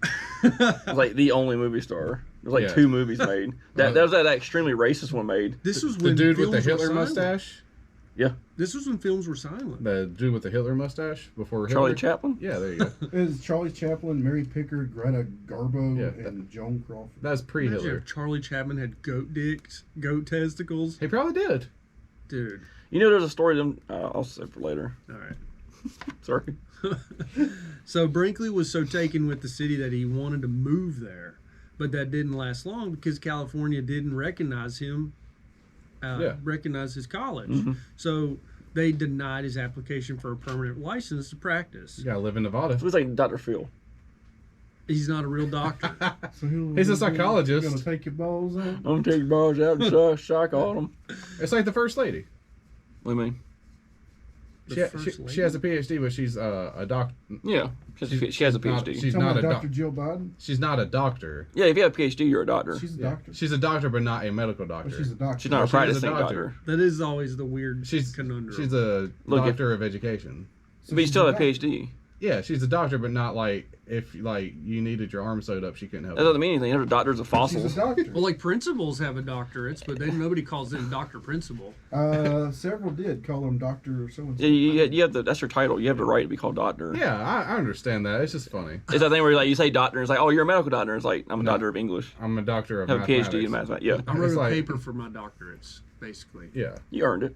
It was like the only movie star. There's like Yeah. 2 movies made. That was that extremely racist one made. This was The when dude with the films were Hitler silent. mustache. Yeah. This was when films were silent. The dude with the Hitler mustache before Charlie Hitler. Chaplin? Yeah, there you go. It was Charlie Chaplin, Mary Pickard, Greta Garbo, Yeah. and Joan Crawford. That's Imagine pre-Hitler. if Charlie Chaplin had goat dicks, goat testicles. He probably did. Dude. You know, there's a story of them. I'll save for later. All right. Sorry. So Brinkley was so taken with the city that he wanted to move there. But that didn't last long because California didn't recognize him, recognize his college. Mm-hmm. So they denied his application for a permanent license to practice. You gotta live in Nevada. It was like Dr. Phil. He's not a real doctor. So He's a psychologist. Gonna take your balls out. I'm gonna take your bars out and shock on them. It's like the first lady. What do you mean? The first She has a PhD, but she's a doctor. Yeah. She has a PhD. She's Talking not a about doctor. Dr. Jill Biden. She's not a doctor. Yeah, if you have a PhD, you're a doctor. She's a Yeah. doctor. She's a doctor, but not a medical doctor. But she's a doctor. She's not a She is a practicing doctor. doctor. That is always the weird She's conundrum. she's a Look, doctor of education. So But you she's still a have a doctor. PhD. Yeah, she's a doctor, but not like if like you needed your arm sewed up, she couldn't help. That you. doesn't mean anything. Every doctor's a fossil. She's a doctor. Well, like principals have a doctorates, but then nobody calls them doctor principal. Several did call him Doctor so and so. Yeah, you have the. That's your title. You have the right to be called doctor. Yeah, I understand that. It's just funny. It's that thing where like you say doctor, and it's like, oh, you're a medical doctor. It's like I'm a No. doctor of English. I'm a doctor of I have a mathematics. PhD in mathematics. Yeah, I wrote It's a like- paper for my doctorates, basically. Yeah, you earned it.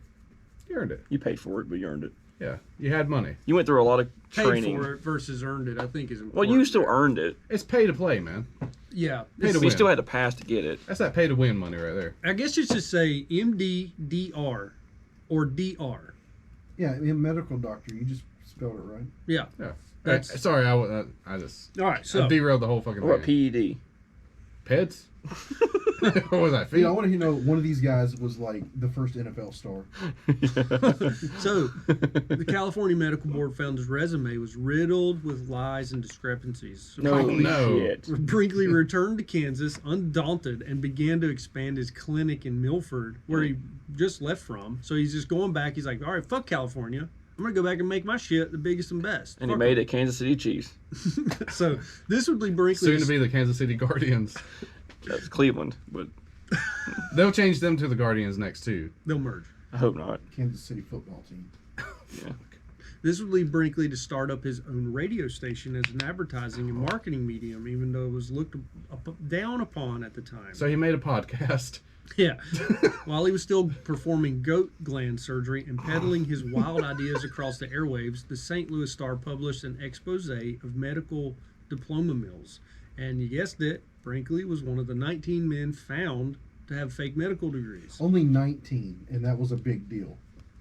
you earned it. You paid for it, but you earned it. Yeah, you had money. You went through a lot of Paid training. for it versus earned it, I think is Well, important. you still earned it. It's pay to play, man. Yeah. Pay to But you win. still had to pass to get it. That's that pay to win money right there. I guess you should say MD-DR or DR. Yeah, a medical doctor. You just spelled it right. Yeah. Yeah. That's- Sorry, I just All right. I So derailed the whole fucking What about thing. PED? Peds? What was that? Feet? Yeah, I want to know one of these guys was like the first NFL star. So, the California Medical Board found his resume was riddled with lies and discrepancies. So No, Brinkley, no. shit. Brinkley returned to Kansas undaunted and began to expand his clinic in Milford, where he just left from. So he's just going back. He's like, all right, fuck California. I'm going to go back and make my shit the biggest and best. And he Fuck made 'em." it Kansas City Chiefs. So this would be Brinkley's. Soon to be the Kansas City Guardians. That's Cleveland, but They'll change them to the Guardians next too. They'll merge. I hope not. Kansas City football team. Yeah. This would lead Brinkley to start up his own radio station as an advertising and marketing medium, even though it was looked down upon at the time. So he made a podcast. Yeah. While he was still performing goat gland surgery and peddling his wild ideas across the airwaves, the St. Louis Star published an expose of medical diploma mills. And you guessed it, Brinkley was one of the 19 men found to have fake medical degrees. Only 19, and that was a big deal.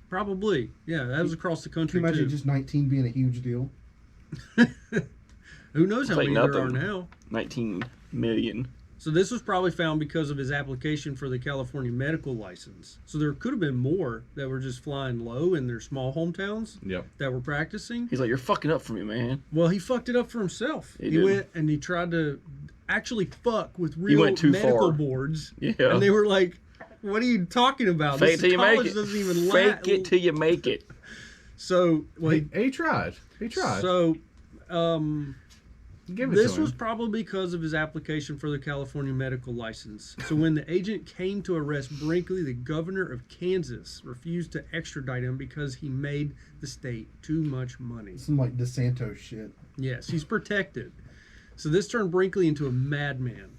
Probably. Yeah, that was across the Can country, you imagine too. just 19 being a huge deal? Who knows how It's like many there are nothing. now. 19 million. So this was probably found because of his application for the California medical license. So there could have been more that were just flying low in their small hometowns Yep. that were practicing. He's like, you're fucking up for me, man. Well, he fucked it up for himself. He He did. went and he tried to actually fuck with real went too medical far. boards. Yeah. And they were like, what are you talking about? Fake it till you make college it. doesn't even Fake it till you make it. So, well, He tried. He tried. so, Give it this to him. was probably because of his application for the California medical license. So when the agent came to arrest Brinkley, the governor of Kansas refused to extradite him because he made the state too much money. Some like DeSanto shit. Yes, he's protected. So this turned Brinkley into a madman,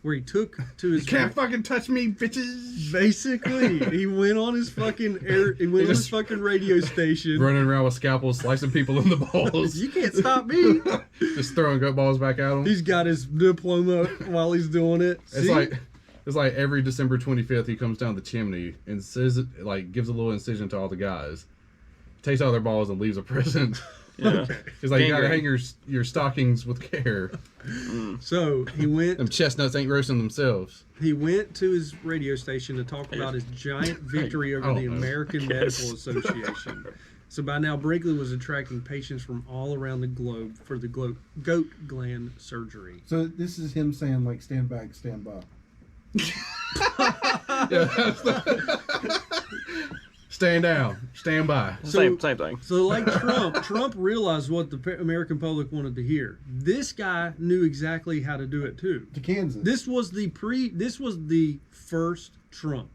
where he took to his Can't fucking touch me, bitches. basically he went on his fucking just radio station. Running around with scalpels, slicing people in the balls. You can't stop me. Just throwing goat balls back at them. He's got his diploma while he's doing it. It's See? like every December 25th he comes down the chimney and says like gives a little incision to all the guys, takes all their balls and leaves a present. Yeah. He's like, you gotta Gangrene. hang your stockings with care. So he went. Them chestnuts ain't roasting themselves. He went to his radio station to talk about his giant victory over I the don't know. American Medical Association. So by now, Brinkley was attracting patients from all around the globe for the goat gland surgery. So this is him saying like, stand back, stand by. Stand down, stand by. Same thing. So like Trump realized what the American public wanted to hear. This guy knew exactly how to do it too. To Kansas. This was the first Trump.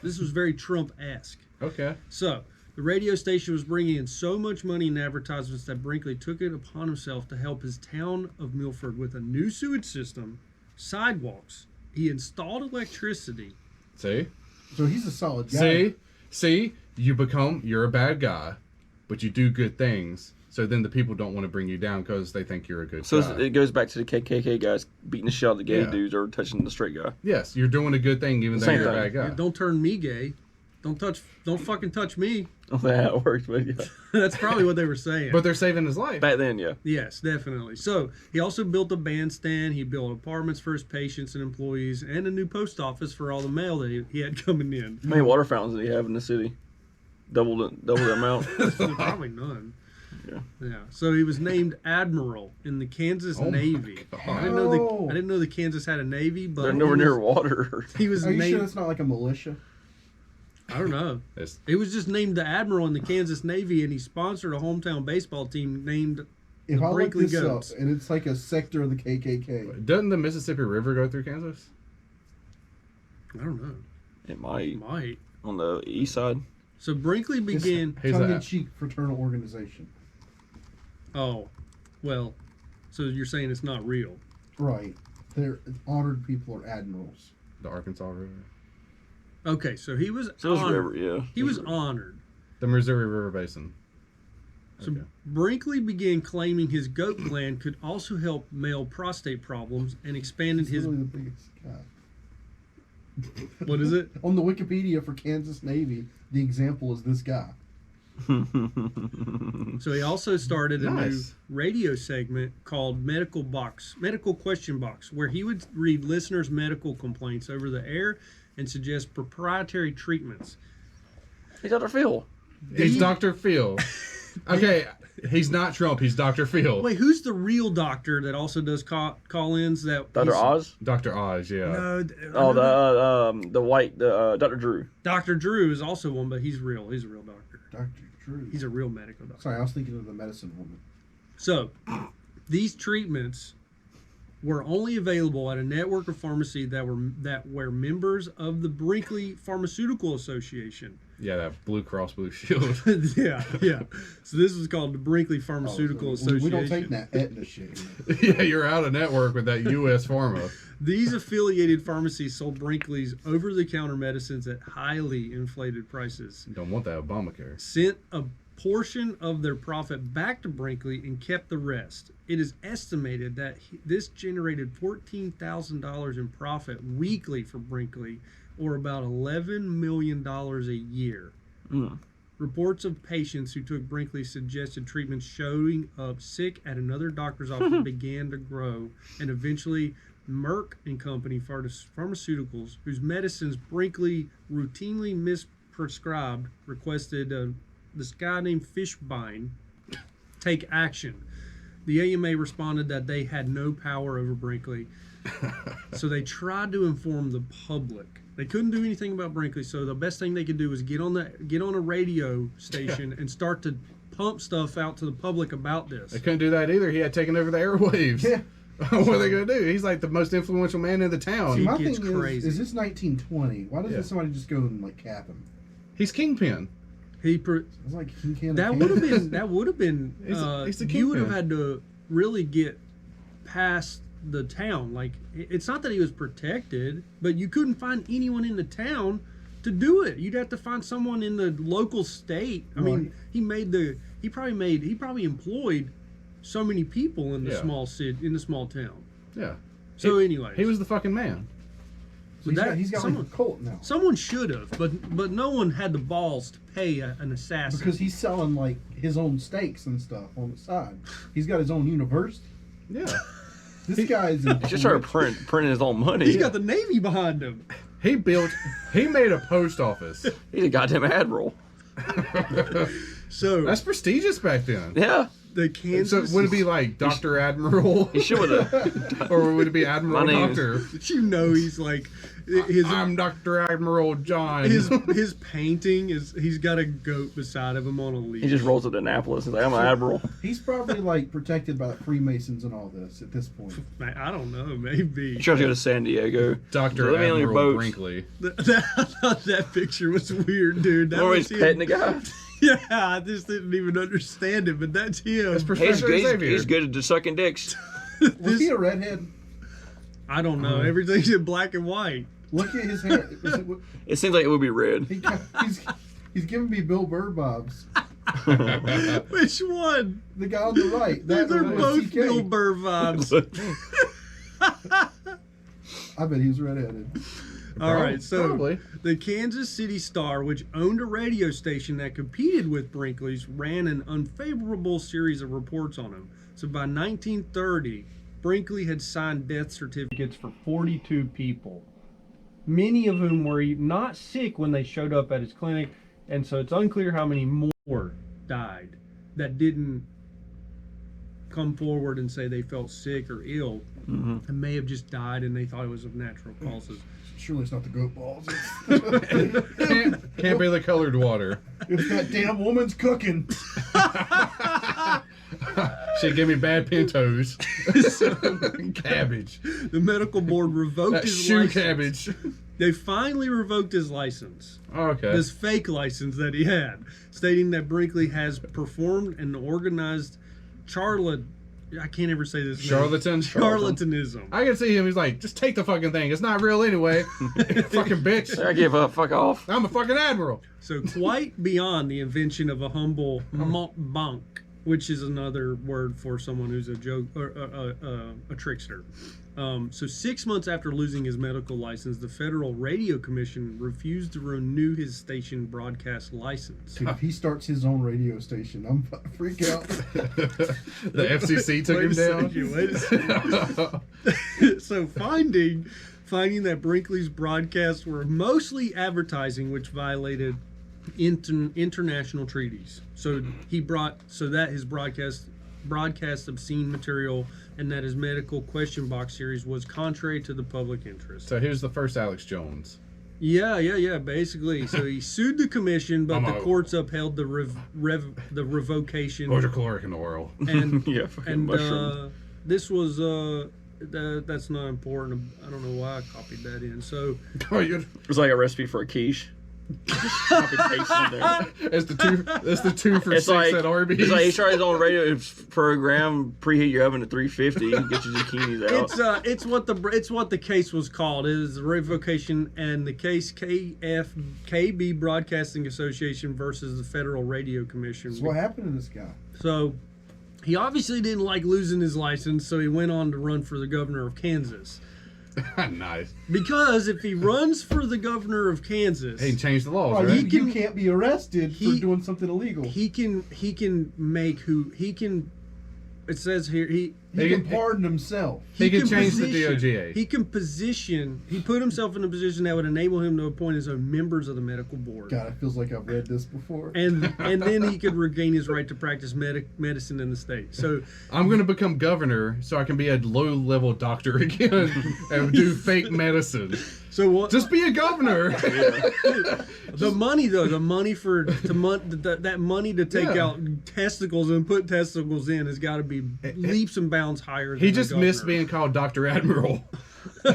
This was very Trump-esque. Okay. So The radio station was bringing in so much money in advertisements that Brinkley took it upon himself to help his town of Milford with a new sewage system, sidewalks. He installed electricity. See? So he's a solid guy. See? You're a bad guy, but you do good things. So then the people don't want to bring you down because they think you're a good So guy. it goes back to the KKK guys beating the shit out of the gay Yeah. dudes or touching the straight guy. Yes, you're doing a good thing even though Same you're a thing. bad guy. Don't turn me gay. Don't fucking touch me. I don't know how it works, but yeah. That's probably what they were saying. But they're saving his life. Back then, yeah. Yes, definitely. So he also built a bandstand. He built apartments for his patients and employees, and a new post office for all the mail that he had coming in. How many water fountains did he have in the city? Double the amount. Probably none. Yeah. Yeah. So he was named admiral in the Kansas Oh my Navy. God. I didn't know the Kansas had a navy, but They're nowhere near water. he was Are you named. sure it's not like a militia? I don't know. It's- It was just named the admiral in the Kansas Navy, and he sponsored a hometown baseball team named If the I look Brinkley this Goats. up, and it's like a sector of the KKK. Doesn't the Mississippi River go through Kansas? I don't know. It might. Might. On the east side. So Brinkley began. Who's that? Tongue-in-cheek fraternal organization. Oh, well. So you're saying it's not real? Right. They're honored people are admirals. The Arkansas River. Okay, so he was So it was honored. river, yeah. He was honored. The Missouri River Basin. So Okay. Brinkley began claiming his goat gland could also help male prostate problems and expanded He's his. literally the biggest guy. What is it? On the Wikipedia for Kansas Navy, the example is this guy. So he also started a Nice. new radio segment called Medical Question Box, where he would read listeners' medical complaints over the air and suggest proprietary treatments. He's Dr. Phil. He's He- Dr. Phil. Okay, he's not Trump. He's Dr. Phil. Wait, who's the real doctor that also does call-ins? That Dr. Oz? Dr. Oz, yeah. No, Oh, the white, Dr. Drew. Dr. Drew is also one, but he's real. He's a real doctor. Dr. Drew. He's a real medical doctor. Sorry, I was thinking of the medicine woman. So, these treatments were only available at a network of pharmacy that were members of the Brinkley Pharmaceutical Association. Yeah, that Blue Cross Blue Shield. yeah. So this was called the Brinkley Pharmaceutical Oh, so Association. we don't take that Aetna shit. Yeah, you're out of network with that U.S. Pharma. These affiliated pharmacies sold Brinkley's over-the-counter medicines at highly inflated prices, You don't want that Obamacare. sent a portion of their profit back to Brinkley, and kept the rest. It is estimated that this generated $14,000 in profit weekly for Brinkley, or about $11 million a year. Reports of patients who took Brinkley's suggested treatments showing up sick at another doctor's office began to grow, and eventually Merck and Company Pharmaceuticals, whose medicines Brinkley routinely misprescribed, requested this guy named Fishbein take action. The AMA responded that they had no power over Brinkley, so they tried to inform the public. They couldn't do anything about Brinkley, so the best thing they could do was get on a radio station and start to pump stuff out to the public about this. They couldn't do that either. He had taken over the airwaves. Yeah. What are they going to do? He's like the most influential man in the town. See, My gets thing crazy. is this 1920? Why doesn't Yeah. somebody just go and like cap him? He's kingpin. It's like he can't. That would have been. That would have been. He's the You would have kingpin. had to really get past the town. Like, it's not that he was protected, but you couldn't find anyone in the town to do it. You'd have to find someone in the local state. I mean, Right. he probably employed so many people in the Yeah. small city, in the small town. Yeah. So anyway, He was the fucking man. So he's that- got, he's got like someone- a cult now someone should have, but no one had the balls to pay an assassin. because he's selling like his own steaks and stuff on the side. He's got his own university. Yeah. This guy is. He just started printing his own money. He's got the Navy behind him. He made a post office. He's a goddamn admiral. So That's prestigious back then. Yeah. the So Kansas. would it be like Dr. Admiral? He should have. Or would it be Admiral My name- Doctor? You know, he's like his I'm Dr. Admiral John. his painting is he's got a goat beside of him on a leash. He just rolls up to Annapolis and like, I'm an admiral. He's probably like protected by the Freemasons and all this at this point. I don't know, maybe. He tries to go to San Diego. Dr. So let me on your Admiral boat. Brinkley. I thought that picture was weird, dude. That Or was he's petting the him. guy. Yeah, I just didn't even understand it, but that's him. That's He's Professor good, Xavier. he's good at sucking dicks. Was he a redhead? I don't know. Everything's in black and white. Look at his hair. It seems like it would be red. He's giving me Bill Burr vibes. Which one? The guy on the right. They're one with both CK. Bill Burr vibes. I bet he was redheaded. All right, so Probably. the Kansas City Star, which owned a radio station that competed with Brinkley's, ran an unfavorable series of reports on him. So by 1930, Brinkley had signed death certificates for 42 people, many of whom were not sick when they showed up at his clinic, and so it's unclear how many more died that didn't come forward and say they felt sick or ill and may have just died and they thought it was of natural causes. Surely it's not the goat balls. Can't be the colored water. It's that damn woman's cooking. She gave me bad pintos. Cabbage. The medical board revoked That his shoe license. cabbage. They finally revoked his license, Okay. this fake license that he had, stating that Brinkley has performed and organized I can't ever say this name. Charlatan. Charlatanism. I can see him. He's like, just take the fucking thing. It's not real anyway. Fucking bitch. I give up. Fuck off. I'm a fucking admiral. So quite beyond the invention of a humble mountebank, which is another word for someone who's a joke or a trickster. So 6 months after losing his medical license, the Federal Radio Commission refused to renew his station broadcast license. Dude, if he starts his own radio station, I'm about to freak out. The FCC took him down. Wait a second. So finding that Brinkley's broadcasts were mostly advertising, which violated international treaties. So that his broadcast obscene material and that his medical question box series was contrary to the public interest. So here's the first Alex Jones. Yeah, basically. So he sued the commission, but I'm the out. courts upheld the revocation. Hydrochloric in the world. And Yeah, fucking mushroom. this was that's not important. I don't know why I copied that in. So Oh, you- It's like a recipe for a quiche. Copy paste in there. It's the two for It's 6 like at Arby's. It's like he started his own radio program. Preheat your oven to 350 and get your zucchinis out. it's what the case was called. It is the revocation and the case KB Broadcasting Association versus the Federal Radio Commission. So what happened to this guy? So he obviously didn't like losing his license, so he went on to run for the governor of Kansas. Nice. Because if he runs for the governor of Kansas, He changed the laws, Oh, right? you can't be arrested for he- doing something illegal. he can make who he can. It says here he He can pardon himself. He can change the position- DOGA. He can position. He put himself in a position that would enable him to appoint his own members of the medical board. God, it feels like I've read this before. And then he could regain his right to practice medicine in the state. So I'm going to become governor so I can be a low-level doctor again and do fake medicine. what? Just be a governor. The money though, the money that money to take Yeah. out testicles and put testicles in has got to be leaps and bounds higher. He than just a missed governor. being called Dr. Admiral.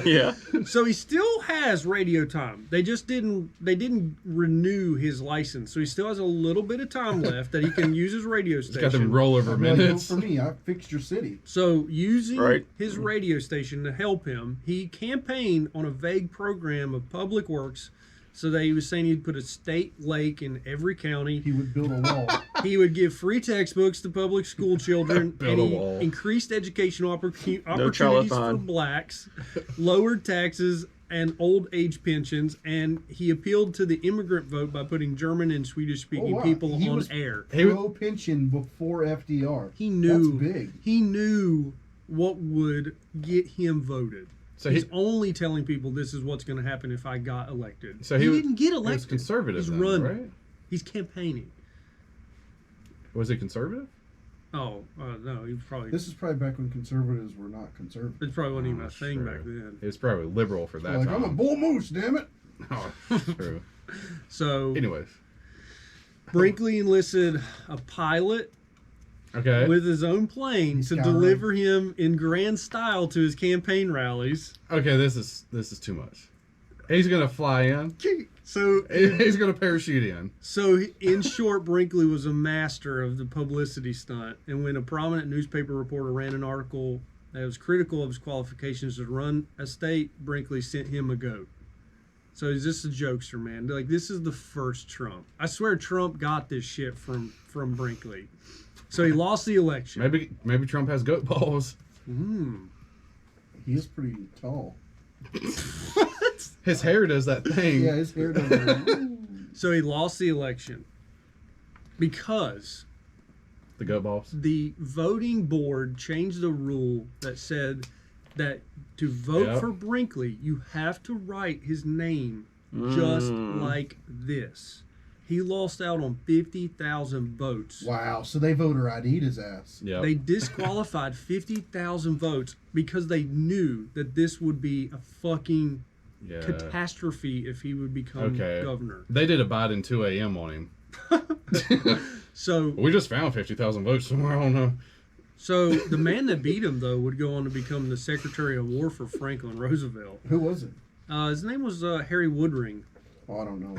Yeah. So he still has radio time. They didn't renew his license, so he still has a little bit of time left that he can use his radio He's got them station. rollover I'm gonna vote minutes. for me. I fixed your city. So using Right. his radio station to help him, he campaigned on a vague program of public works. So that he was saying he'd put a state lake in every county. He would build a wall. He would give free textbooks to public school children, Build and a he wall. increased educational opportunities child for left blacks, lowered taxes and old age pensions, and he appealed to the immigrant vote by putting German and Swedish speaking Oh, wow. people He on was- air. Pro pension before FDR. He knew That's big. He knew what would get him voted. So He's he- only telling people this is what's going to happen if I got elected. So he he didn't get He elected. was conservative He's then, running. right? He's campaigning. Was he conservative? Oh, no, he probably. This is probably back when conservatives were not conservative. It probably wasn't even Oh, a thing true. back then. He was probably liberal for that Like, time. I'm a bull moose, damn it. Oh, true. So Anyways. Brinkley enlisted a pilot Okay. with his own plane He's to got deliver him in grand style to his campaign rallies. Okay, this is too much. He's gonna fly in. So He's gonna parachute in. So, in short, Brinkley was a master of the publicity stunt. And when a prominent newspaper reporter ran an article that was critical of his qualifications to run a state, Brinkley sent him a goat. So he's just a jokester, man. Like, this is the first Trump. I swear Trump got this shit from Brinkley. So he lost the election. Maybe Trump has goat balls. He is pretty tall. His hair does that thing. Yeah, his hair does that. So he lost the election because The goat balls. the voting board changed the rule that said that to vote for Brinkley, you have to write his name just like this. He lost out on 50,000 votes. Wow, so they voter ID'd his ass. Yeah. They disqualified 50,000 votes because they knew that this would be a fucking catastrophe if he would become governor. They did a Biden 2 a.m. on him. So We just found 50,000 votes somewhere. I don't know. So the man that beat him, though, would go on to become the Secretary of War for Franklin Roosevelt. Who was it? His name was Harry Woodring. Oh, I don't know.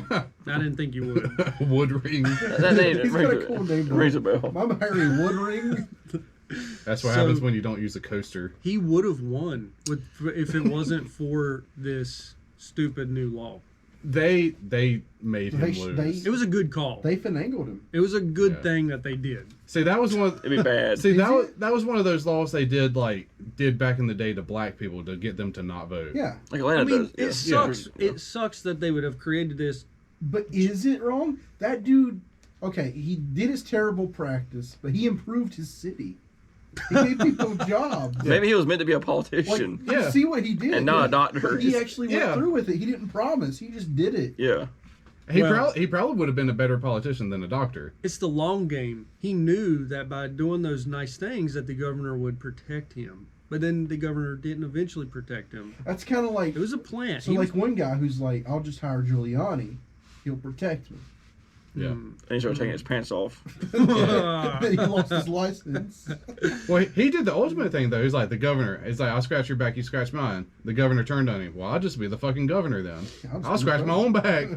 I didn't think you would. Woodring. That name He's got a cool name. rings a bell. I'm Harry Woodring. That's what So- happens when you don't use a coaster. He would have won if it wasn't for this stupid new law. They made him They- lose. It was a good call. They finagled him. It was a good Yeah. thing that they did. See, that was one. It'd be bad. See, Is that was one of those laws they did back in the day to black people to get them to not vote. Yeah. Like Atlanta I mean, it does. Yeah. sucks. It sucks that they would have created this. But is it wrong? That dude, okay, he did his terrible practice, but he improved his city. He gave people jobs. Maybe he was meant to be a Like, politician. Yeah. see what he did. And not a doctor. But he actually went Yeah. through with it. He didn't promise. He just did it. Yeah. He Well- probably would have been a better politician than a doctor. It's the long game. He knew that by doing those nice things that the governor would protect him. But then the governor didn't eventually protect him. That's kind of like, It was a plant. so like one guy who's like, I'll just hire Giuliani. He'll protect me. Yeah. And he started taking his pants off. Then he lost his license. Well, he did the ultimate thing though. He's like the governor. He's like, I'll scratch your back, you scratch mine. The governor turned on him. Well, I'll just be the fucking governor then. I'll scratch my own back.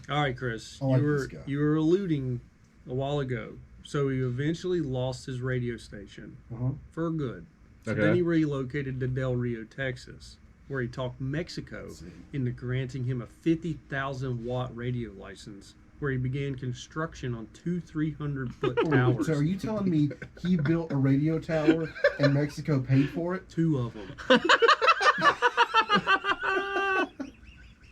All right, Chris. I like this guy. You were alluding a while ago. So he eventually lost his radio station Uh-huh. for good. So Okay. then he relocated to Del Rio, Texas, where he talked Mexico into granting him a 50,000 watt radio license, where he began construction on two 300-foot towers. So are you telling me he built a radio tower and Mexico paid for it? Two of them.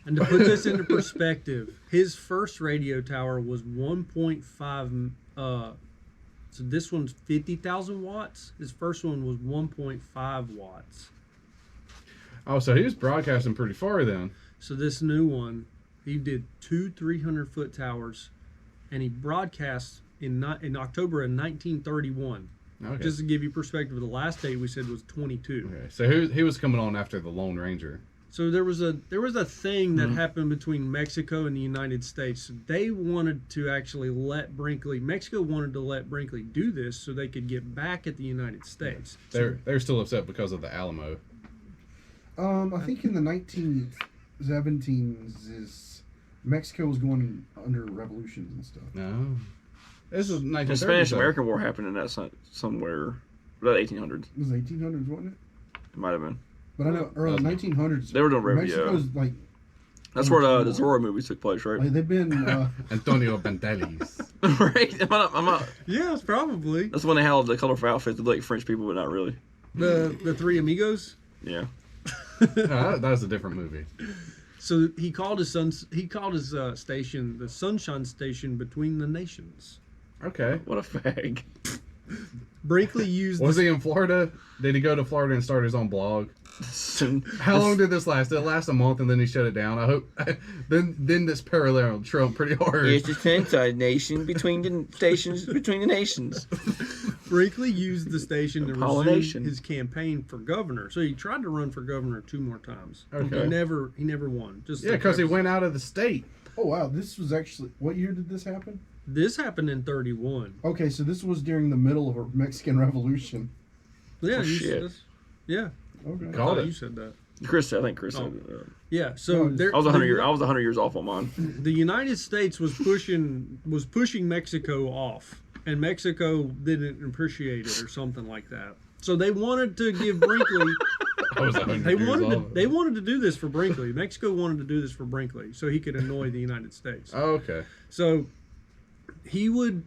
And to put this into perspective, his first radio tower was 1.5. So this one's 50,000 watts. His first one was 1.5 watts. Oh, so he was broadcasting pretty far then. So this new one, he did two 300-foot towers, and he broadcast in October of 1931. Okay. Just to give you perspective, the last date we said was 22. Okay. So he was coming on after the Lone Ranger. So there was a thing that happened between Mexico and the United States. They wanted to actually Mexico wanted to let Brinkley do this so they could get back at the United States. They're still upset because of the Alamo. I think in the 1917s, Mexico was going under revolutions and stuff. No. This is 1930s. The Spanish-American War happened in that somewhere. About 1800s. It was 1800s, wasn't it? It might have been. But I know early 1900s. They were doing revenue, Mexico's like That's where the Zorro movies took place, right? they've been. Antonio Banderas. Right? I'm not. Yes, probably. That's when they had the colorful outfits that look like French people, but not really. The Three Amigos. Yeah. No, that was a different movie. So he called his station the Sunshine Station Between the Nations. Okay. What a fag. Brinkley used Was he in Florida? Did he go to Florida and start his own blog? How long did this last? Did it last a month and then he shut it down? I hope. Then this paralleled Trump pretty hard. It's the Sunshine Nation between the stations between the nations. Brinkley used the station to Pollination. resume his campaign for governor. So he tried to run for governor 2 more times. Okay. He never won. Yeah, because he went out of the state. Oh wow, this was actually what year did this happen? This happened in 31. Okay, so this was during the middle of a Mexican Revolution. Yeah, Oh, you shit. said this. Yeah. Okay. Called Oh, it. you said that. Chris, I think Chris. Oh. Said, Yeah, so No, there, I was 100 years. I was 100 years off on mine. the United States was pushing Mexico off, and Mexico didn't appreciate it or something like that. So they wanted to give Brinkley. I was 100 They years old. they wanted to do this for Brinkley. Mexico wanted to do this for Brinkley so he could annoy the United States. Oh, okay. So he would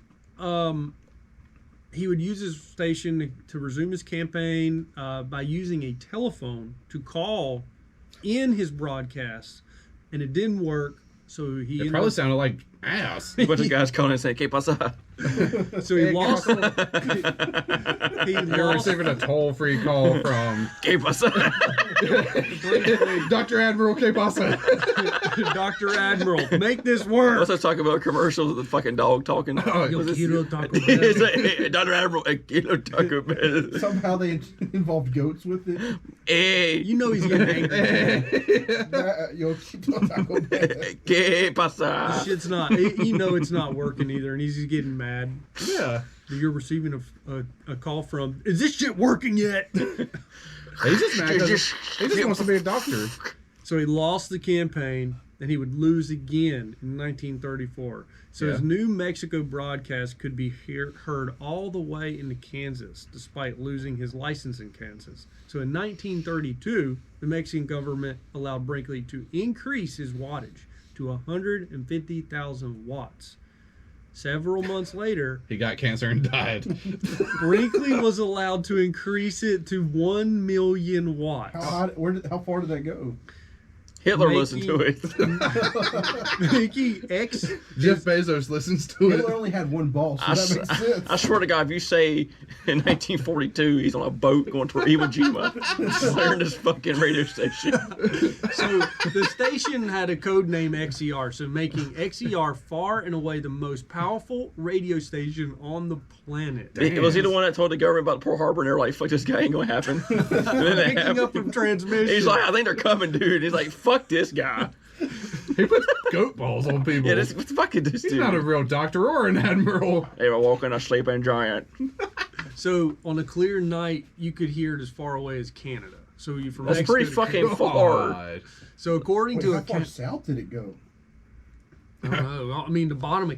use his station to resume his campaign by using a telephone to call in his broadcasts, and it didn't work. So he It probably sounded like ass. A bunch of guys calling and saying, "¿Qué pasa?" so he lost. he You're lost. receiving a toll-free call from "¿Qué pasa?" Dr. Admiral K. Pasa. Dr. Admiral, make this work. Let's talk about commercials with the fucking dog talking. Yo quiero Taco Bell. It's like, "Hey, Dr. Admiral, a kilo Taco Bell." Somehow they involved goats with it. Hey, You know he's getting angry. Yo, Taco Bell. ¿Qué pasa? Shit's not. You know it's not working either, and he's just getting mad. Yeah. You're receiving a call from. Is this shit working yet? He's just mad 'cause he just wants to be a doctor. So he lost the campaign, and he would lose again in 1934. So his Yeah. New Mexico broadcast could be heard all the way into Kansas, despite losing his license in Kansas. So in 1932, the Mexican government allowed Brinkley to increase his wattage to 150,000 watts. Several months later, He got cancer and died. Brinkley was allowed to increase it to 1 million watts. How far did that go? Hitler Making- listened to it. Making X. Jeff Bezos listens to it. Hitler only had one ball, so I, that makes sense. I swear to God, if you say in 1942 he's on a boat going toward Iwo Jima, clearing this fucking radio station. So the station had a code name XER, so making XER far and away the most powerful radio station on the planet. Was he the one that told the government about Pearl Harbor and they're like, fuck, this guy ain't gonna happen? And then it Picking up happened. from transmission. He's like, I think they're coming, dude. He's like, fuck this guy. He puts goat balls on people. Yeah, this fucking this He's dude. not a real doctor or an admiral. Hey, we're walking a sleeping giant. So on a clear night, you could hear it as far away as Canada. So you from That's Mexico pretty to fucking Canada. far. God. So according Wait, to how a far south did it go? I don't know. I mean, the bottom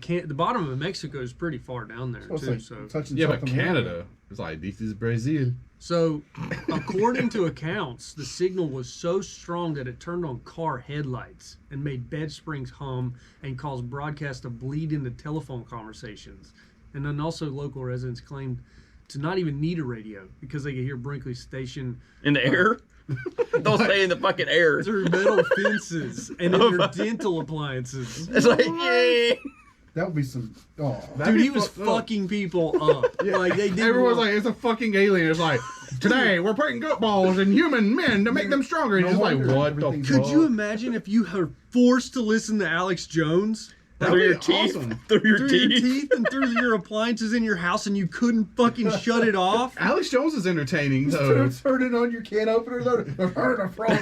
of Mexico is pretty far down there So it's too. like So touching Yeah, South but America. Canada. It's like, this is Brazil. So, according to accounts, the signal was so strong that it turned on car headlights and made bed springs hum and caused broadcasts to bleed into telephone conversations. And then also local residents claimed to not even need a radio because they could hear Brinkley's station In the air? Don't say in the fucking air. through metal fences and in their dental appliances. It's like, yeah. That would be some. Oh, Dude, he was fucking people up. Like they didn't. Everyone's want- like, it's a fucking alien. It's like, today we're putting goat balls in human men to make them stronger. And No he's just like, wonder what the everything's fuck? Could you imagine if you were forced to listen to Alex Jones? That'd Through be your teeth. awesome. Through your Through your teeth. teeth and through your appliances in your house, and you couldn't fucking shut it off. Alex Jones is entertaining, though. turn it on your can opener. I've heard a frog.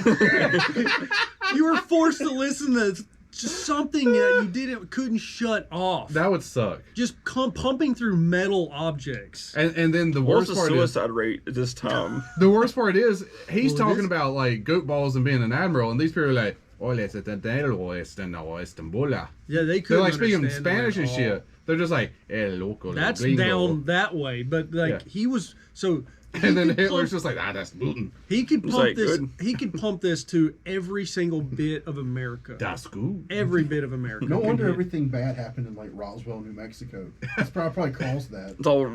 You were forced to listen to just something that you couldn't shut off. That would suck. Just pumping through metal objects. And then the What's worst the part is, suicide rate at this time? the worst part is, he's Well, it talking is- about like goat balls and being an admiral, and these people are like, "Ole, se te entero, este no, este bola." Yeah, they They're couldn't like speaking understand it Spanish at and all. shit. They're just like, "El loco, That's gringo." down that way, but like Yeah. he was so. And then he could Hitler's pump- just like, that's gluten. he could It's pump like, this. good. He could pump this to every single bit of America. Das gut. Every bit of America. No could wonder hit. everything bad happened in like Roswell, New Mexico. That's probably caused that. It's all,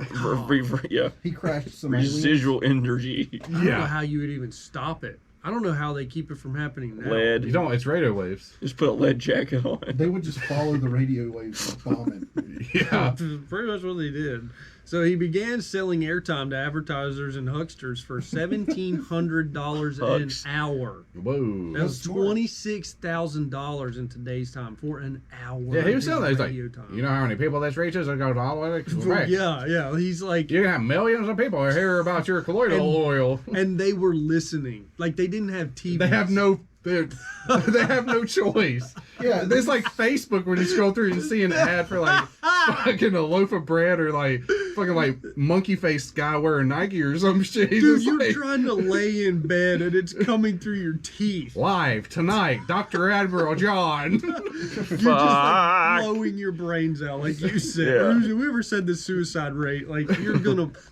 yeah, He crashed some aliens. residual energy. I don't know Yeah. how you would even stop it. I don't know how they keep it from happening now. Lead. You don't. It's radio waves. Just put a lead jacket on. They would just follow the radio waves and bomb it. Yeah. Pretty much what they did. So he began selling airtime to advertisers and hucksters for $1,700 an Hucks. hour. Whoa. That was smart. $26,000 in today's time for an hour. Yeah, he was of selling that. He's like, radio time. you know how many people this reaches? It goes all the way to Quebec. Yeah. He's like, You can have millions of people hear about your colloidal And- oil. and they were listening. Like they didn't have TV. They have no They have no choice. Yeah, There's like Facebook when you scroll through and see an ad for like fucking a loaf of bread or like fucking like monkey faced guy wearing Nike or some shit. He's Dude, just you're like, trying to lay in bed and it's coming through your teeth. live tonight, Dr. Admiral John. You're just like blowing your brains out, like you said. Yeah. Whoever said the suicide rate, like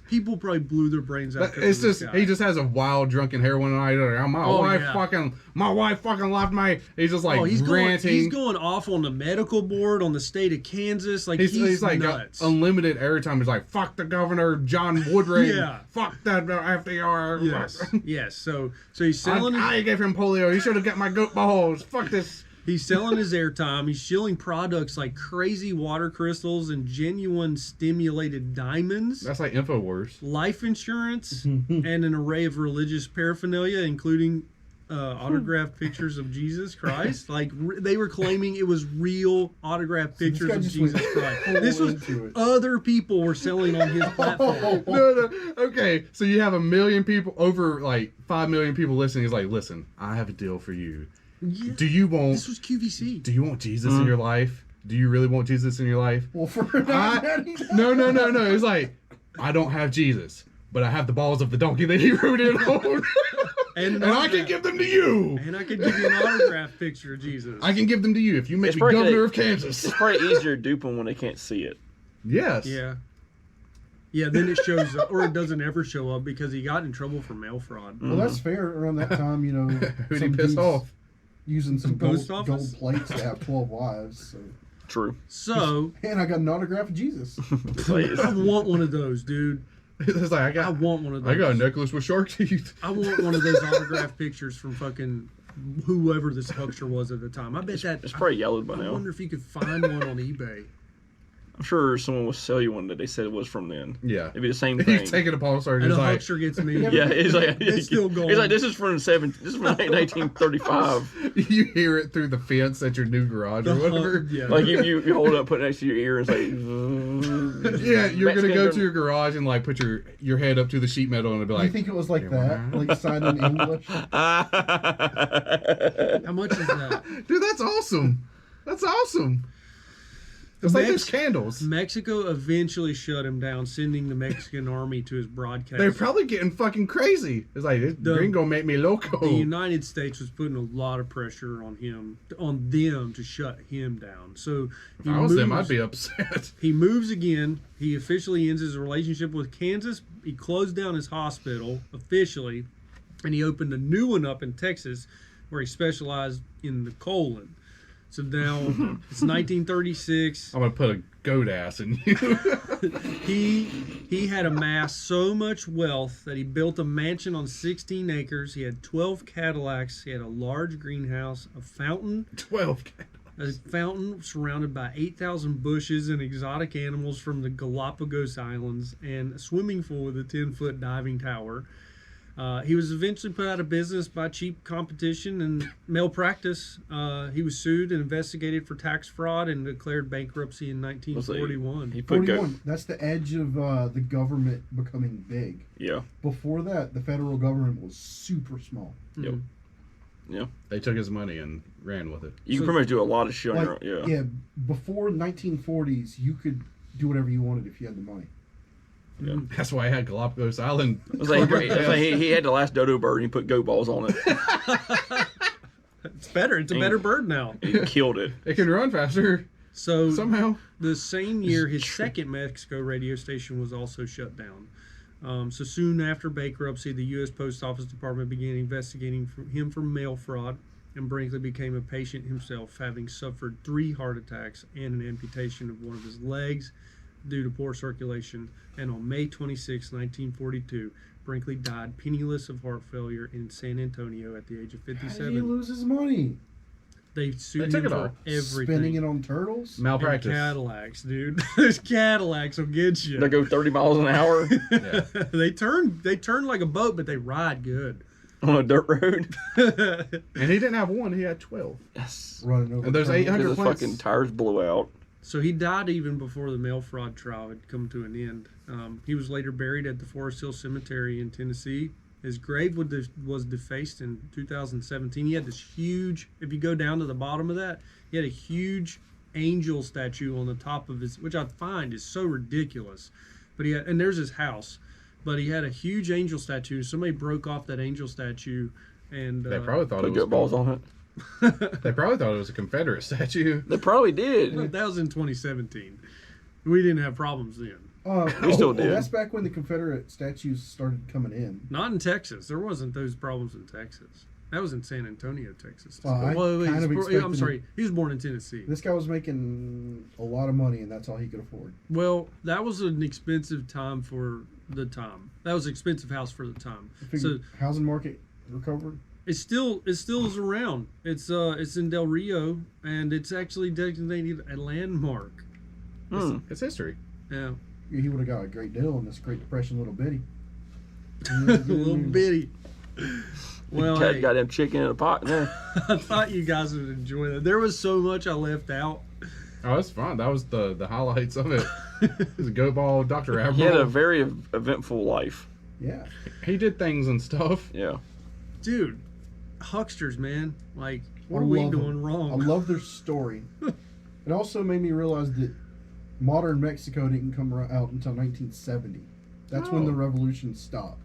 people probably blew their brains out. It's just he just has a wild drunken heroin night. Like, my wife fucking left me. He's just like ranting. He's going off on the medical board on the state of Kansas. Like he's like nuts. got unlimited airtime. He's like, fuck the governor, John Woodring. Yeah. Fuck that FDR. Yes, yes. So he's selling. I gave him polio. He should have got my goat balls. Fuck this. He's selling his airtime. He's shilling products like crazy water crystals and genuine stimulated diamonds, That's like InfoWars. life insurance, and an array of religious paraphernalia, including autographed pictures of Jesus Christ. Like they were claiming it was real autographed pictures guy of just Jesus went Christ. full This was into it. other people were selling on his platform. No. Okay, so you have 1 million people, over like 5 million people listening. He's like, listen, I have a deal for you. Yeah, Do you want? this was QVC. Do you want Jesus in your life? Do you really want Jesus in your life? Well, for No. It's like, I don't have Jesus, but I have the balls of the donkey that he rode in on. And And I can give them to you. And I could give you an autographed picture of Jesus. I can give them to you if you make It's me probably governor they- of Kansas. It's probably easier to dupe them when they can't see it. Yes. Yeah. Yeah, then it shows up, or it doesn't ever show up because he got in trouble for mail fraud. Well, that's fair. Around that time, you know, Who'd he some piss dudes off? using some Post gold office? plates to have 12 wives. So. True. So, And I got an autograph of Jesus. It's like, I want one of those, dude. It's like I want one of those. I got a necklace with shark teeth. I want one of those autographed pictures from fucking whoever this huckster was at the time. I bet that. it's probably yellowed by I now. wonder if you could find one on eBay. I'm sure someone will sell you one that they said it was from then. Yeah. It'd be the same thing. He's taking a pulse surgery. And He's a like, huckster gets me. Yeah, it's like It's still going. He's like, this is from 1935. you hear it through the fence at your new garage or whatever. Yeah. Like you hold it up, put it next to your ear, and it's like. Yeah, you're gonna go to your. your garage and like put your head up to the sheet metal and it'll be You like, think it was like that? Like signed in English? How much is that? dude, that's awesome. That's awesome. It's like those candles. Mexico eventually shut him down, sending the Mexican army to his broadcast. They're probably getting fucking crazy. It's like this gringo make me loco. The United States was putting a lot of pressure on them to shut him down. So If I was them, I'd be upset. He moves again. He officially ends his relationship with Kansas. He closed down his hospital officially, and he opened a new one up in Texas, where he specialized in the colon. So now it's 1936. I'm gonna put a goat ass in you. He had amassed so much wealth that he built a mansion on 16 acres. He had 12 Cadillacs. He had a large greenhouse, a fountain 12. surrounded by 8,000 bushes and exotic animals from the Galapagos Islands, and a swimming pool with a 10-foot diving tower. He was eventually put out of business by cheap competition and malpractice. He was sued and investigated for tax fraud and declared bankruptcy in 1941. He put 41. That's the edge of the government becoming big. Yeah. Before that, the federal government was super small. Yep. Yeah. They took his money and ran with it. You can pretty much do a lot of shit on Like, your own. yeah, before 1940s, you could do whatever you wanted if you had the money. Yeah. That's why I had Galapagos Island. It's like he had the last dodo bird and he put goat balls on it. It's better. It's a better bird now. He killed it. It can run faster So somehow. the same year, his second Mexico radio station was also shut down. So soon after bankruptcy, the U.S. Post Office Department began investigating him for mail fraud, and Brinkley became a patient himself, having suffered 3 heart attacks and an amputation of one of his legs due to poor circulation. And on May 26, 1942, Brinkley died penniless of heart failure in San Antonio at the age of How did he 57. lose his money? They sued They took him it for all. everything. Spending it on turtles? And Malpractice. Cadillacs, dude. Those Cadillacs will get you. They go 30 miles an hour Yeah. they turn like a boat, but they ride good. on a dirt road. And he didn't have one, he had 12. Yes. Running over And there's turtles. 800 Because the plants. fucking tires blew out. So he died even before the mail fraud trial had come to an end. He was later buried at the Forest Hill Cemetery in Tennessee, His grave was defaced in 2017. He had this huge, if you go down to the bottom of that, he had a huge angel statue on the top of his, which I find is so ridiculous. But he had, and there's his house, but he had a huge angel statue. Somebody broke off that angel statue, and They probably thought Put it was balls on it. They probably thought it was a Confederate statue. They probably did. that was in 2017. We didn't have problems then. We still did. That's back when the Confederate statues started coming in. Not in Texas. There wasn't those problems in Texas. That was in San Antonio, Texas. I Wait, kind of I'm expected sorry. He was born in Tennessee. This guy was making a lot of money, and that's all he could afford. Well, that was an expensive time for the time. That was an expensive house for the time. So Housing market recovered. it still is around. It's in Del Rio, and it's actually designated a landmark. It's history. Yeah, He would have got a great deal in this Great Depression, little bitty. little bitty. Well, Cat hey, goddamn chicken in a pot in there. I thought you guys would enjoy that. There was so much I left out. Oh, that's fun. That was the highlights of it. It was a go ball, Dr. Admiral. He had a very eventful life. Yeah. He did things and stuff. Yeah. Dude, hucksters, man. Like, what I are we love doing them. wrong? I love their story. It also made me realize that modern Mexico didn't come out until 1970. That's when the revolution stopped.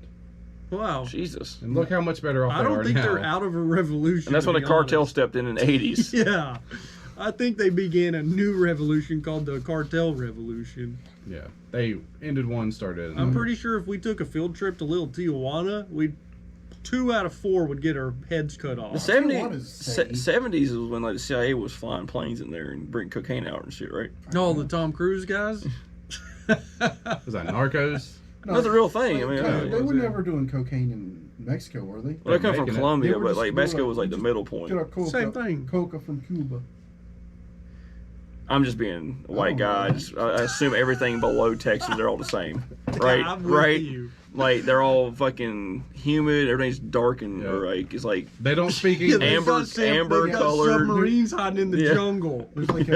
Wow. Jesus. And look how much better off I they don't are think now. they're out of a revolution. And that's to when the be cartel honest. stepped in the 80s. Yeah. I think they began a new revolution called the cartel revolution. Yeah. They ended one, started another. I'm pretty sure if we took a field trip to Little Tijuana, 2 out of 4 would get our heads cut off. The Tijuana's 70s, safe. 70s is when like the CIA was flying planes in there and bringing cocaine out and shit, right? Oh, the Tom Cruise guys? Was that Narcos? No, That's a real thing. I mean, they were yeah. never doing cocaine in Mexico, were they? well, they come from making it. Colombia, They were but just- like they were Mexico like, was like the just middle point. Get our coca, Same thing. Coca from Cuba. I'm just being a white Oh, guy. man. I assume everything below Texas, they're all the same, right? I'm with right. you. Like they're all fucking humid. Everything's dark and Yeah. like it's like They don't speak Yeah, English. they Amber- got amber they got colored. submarines hiding in the Yeah. jungle. There's like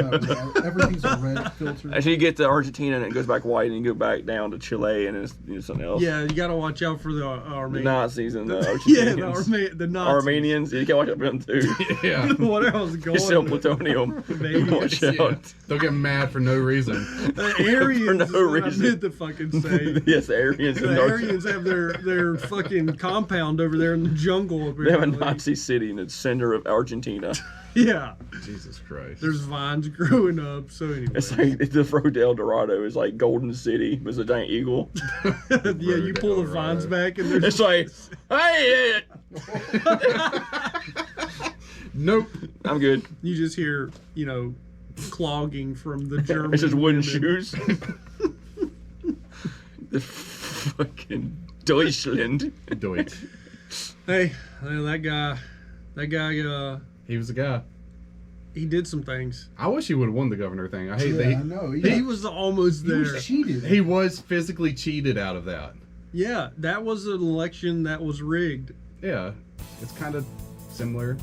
everything's a red filter. actually you get to Argentina and it goes back white, and you go back down to Chile and it's something else. Yeah, you got to watch out for the The Armenians. Nazis and the Yeah, Argentinians. the Nazis. Armenians. You can't watch out for them too. Yeah. What else going? They sell plutonium. Maybe. Watch Yeah. out. They'll get mad for no reason. The Aryans For no is what reason. I meant to fucking say. Yes, the Aryans. The and Aryans have their fucking compound over there in the jungle. They have a Apparently. Nazi city in the center of Argentina. Yeah, Jesus Christ. there's vines growing up. So anyway, It's like the Road to El Dorado is like Golden City. It's a giant eagle. yeah, you pull the Road, vines right. back and there's It's like, hey, Nope. I'm good. you just hear clogging from the German. It's just wooden women. shoes. The fucking Deutschland. Deutsch. Hey, that guy, He was the guy. he did some things. I wish he would have won the governor thing. I hate Yeah, I that know. He was almost He there. was cheated. he was physically cheated out of that. Yeah, that was an election that was rigged. Yeah. It's kind of similar.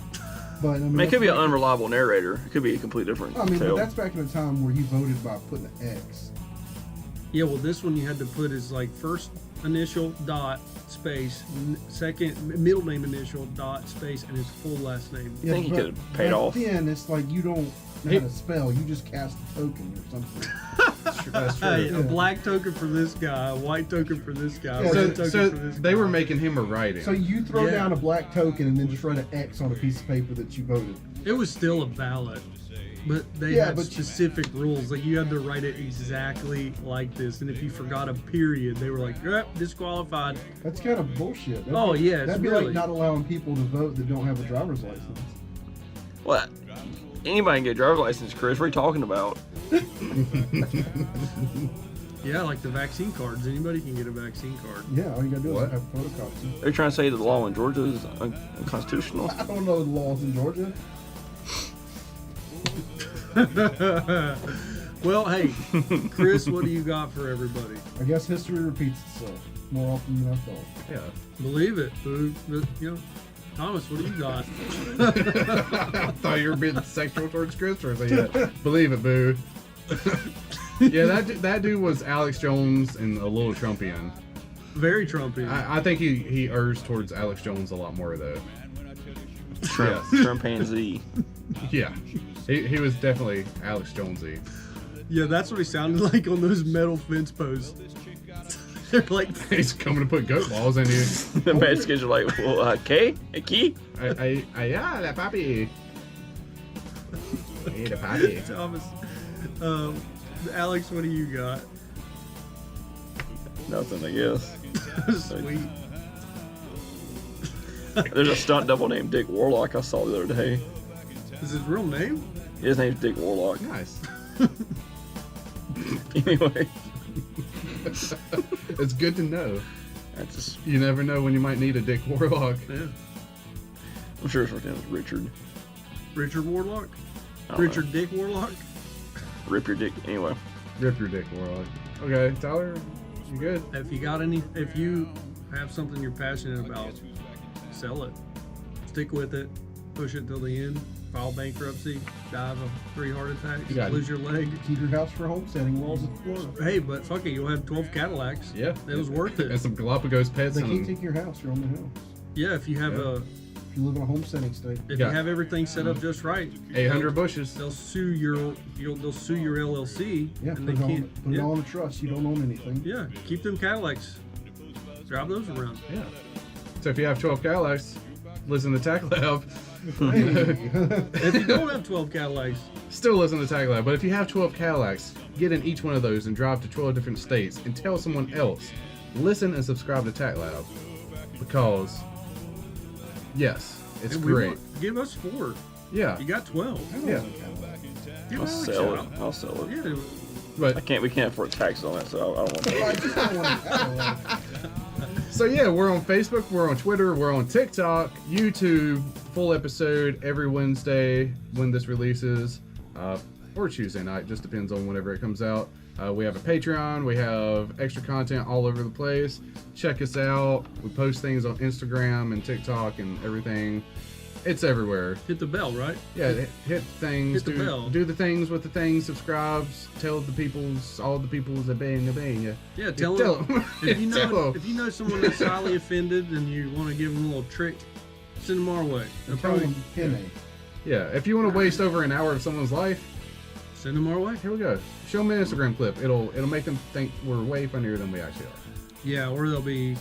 But I mean, it could be an unreliable narrator. It could be a completely different I mean, but tale. that's back in a time where he voted by putting an X. Yeah, well, this one you had to put his like first initial dot space, second middle name initial dot space, and his full last name. I think he but could have paid back off. Then it's like you don't know He- how to spell. You just cast a token or something. That's true. Hey, Yeah. a black token for this guy, a white token for this guy, Yeah, a red So, token so for this they guy. were making him a write-in. So you throw Yeah. down a black token and then just write an X on a piece of paper that you voted. It was still a ballot, but they Yeah, had but- specific rules. Like you had to write it exactly like this, and if you forgot a period, they were like, "Yep, disqualified." That's kind of bullshit. That'd Oh, be, yeah, it's that'd be really- like not allowing people to vote that don't have a driver's license. What? Anybody can get a driver's license, Chris. What are you talking about? Yeah, like the vaccine cards. Anybody can get a vaccine card. Yeah, all you gotta do What? is have a photocopy. They're trying to say that the law in Georgia is unconstitutional. I don't know the laws in Georgia. Well, hey, Chris, what do you got for everybody? I guess history repeats itself more often than I thought. yeah. Believe it, boo. But, Thomas, what do you got? I thought you were being sexual towards Chris, or yeah. Believe it, boo. Yeah, that dude was Alex Jones and a little Trumpian. Very Trumpian. I think he errs towards Alex Jones a lot more though. Shrimp, Yes. chimpanzee. Yeah, he was definitely Alex Jonesy. Yeah, that's what he sounded like on those metal fence posts. They're like, He's coming to put goat balls in you. The Mexicans are like, well, ¿qué? ¿Aquí? Yeah, la papi. Hey, the papi. Thomas. Alex, what do you got? Nothing, I guess. Sweet. There's a stunt double named Dick Warlock I saw the other day. Is his real name? His name's Dick Warlock. Nice. Anyway, It's good to know. that's just, You never know when you might need a Dick Warlock. Yeah. I'm sure his first name was Richard. Richard Warlock? I don't Richard Dick Warlock? Rip your dick. Anyway, Rip your Dick Warlock. Okay, Tyler, you good? If you have something you're passionate about, sell it. Stick with it. Push it till the end. File bankruptcy. Die of 3 heart attacks. You got it. Lose your leg. Keep your house for homesteading walls in Florida. Hey, but fuck it, you'll have 12 Cadillacs. Yeah. It was worth And it. some Galapagos pets. They can't And, take your house. You're on the house. Yeah, if you have Yeah. If you live in a homesteading state. if Yeah. you have everything set up just right, 800 bushes. they'll sue your LLC. Yeah, and put, they it, can't. put it yeah, all in a trust. You don't own anything. yeah, keep them Cadillacs. Drive those around. Yeah. So if you have 12 Cadillacs, listen to TACT Lab. Hey. If you don't have 12 Cadillacs, Still listen to TACT Lab. But if you have 12 Cadillacs, get in each one of those and drive to 12 different states and tell someone else. Listen and subscribe to TACT Lab. Because, yes, it's and we great. want- give us 4. Yeah. You got 12. Yeah. Give I'll Alex sell a it. shot. I'll sell it. Yeah, But We can't afford taxes on that, so I don't want to. I just don't want to. so yeah, we're on Facebook, we're on Twitter, we're on TikTok, YouTube. Full episode every Wednesday when this releases, or Tuesday night, just depends on whenever it comes out. We have a Patreon, we have extra content all over the place. Check us out. We post things on Instagram and TikTok and everything. It's everywhere. hit the bell, right? Yeah, hit things, Hit the bell. do the things with the things, subscribes, tell the peoples, all the peoples that bang, yeah. Yeah, tell Tell them. If you Tell know 'em. if you know someone that's highly offended and you want to give them a little trick, send them our way. They'll Tell probably them Penne. Yeah, if you want to waste over an hour of someone's life, send them our way. here we go. Show them an Instagram clip. It'll make them think we're way funnier than we actually are. Yeah, or they'll be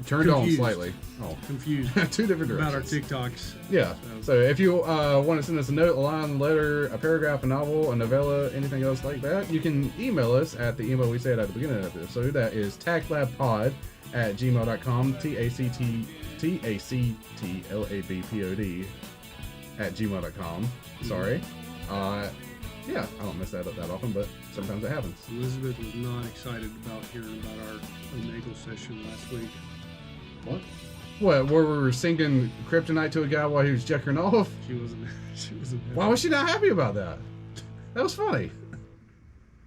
Turned Confused. on slightly. Oh, confused two different about our directions. TikToks. Yeah. So if you want to send us a note, a line, a letter, a paragraph, a novel, a novella, anything else like that, you can email us at the email we said at the beginning of the episode. That is tactlabpod@gmail.com. TACTLABPOD @gmail.com. Sorry. Yeah, I don't mess that up that often, but sometimes it happens. Elizabeth was not excited about hearing about our Omegle session last week. What? What, where we were singing Kryptonite to a guy while he was jacking off? She wasn't. She wasn't. Why was she not happy about that? That was funny.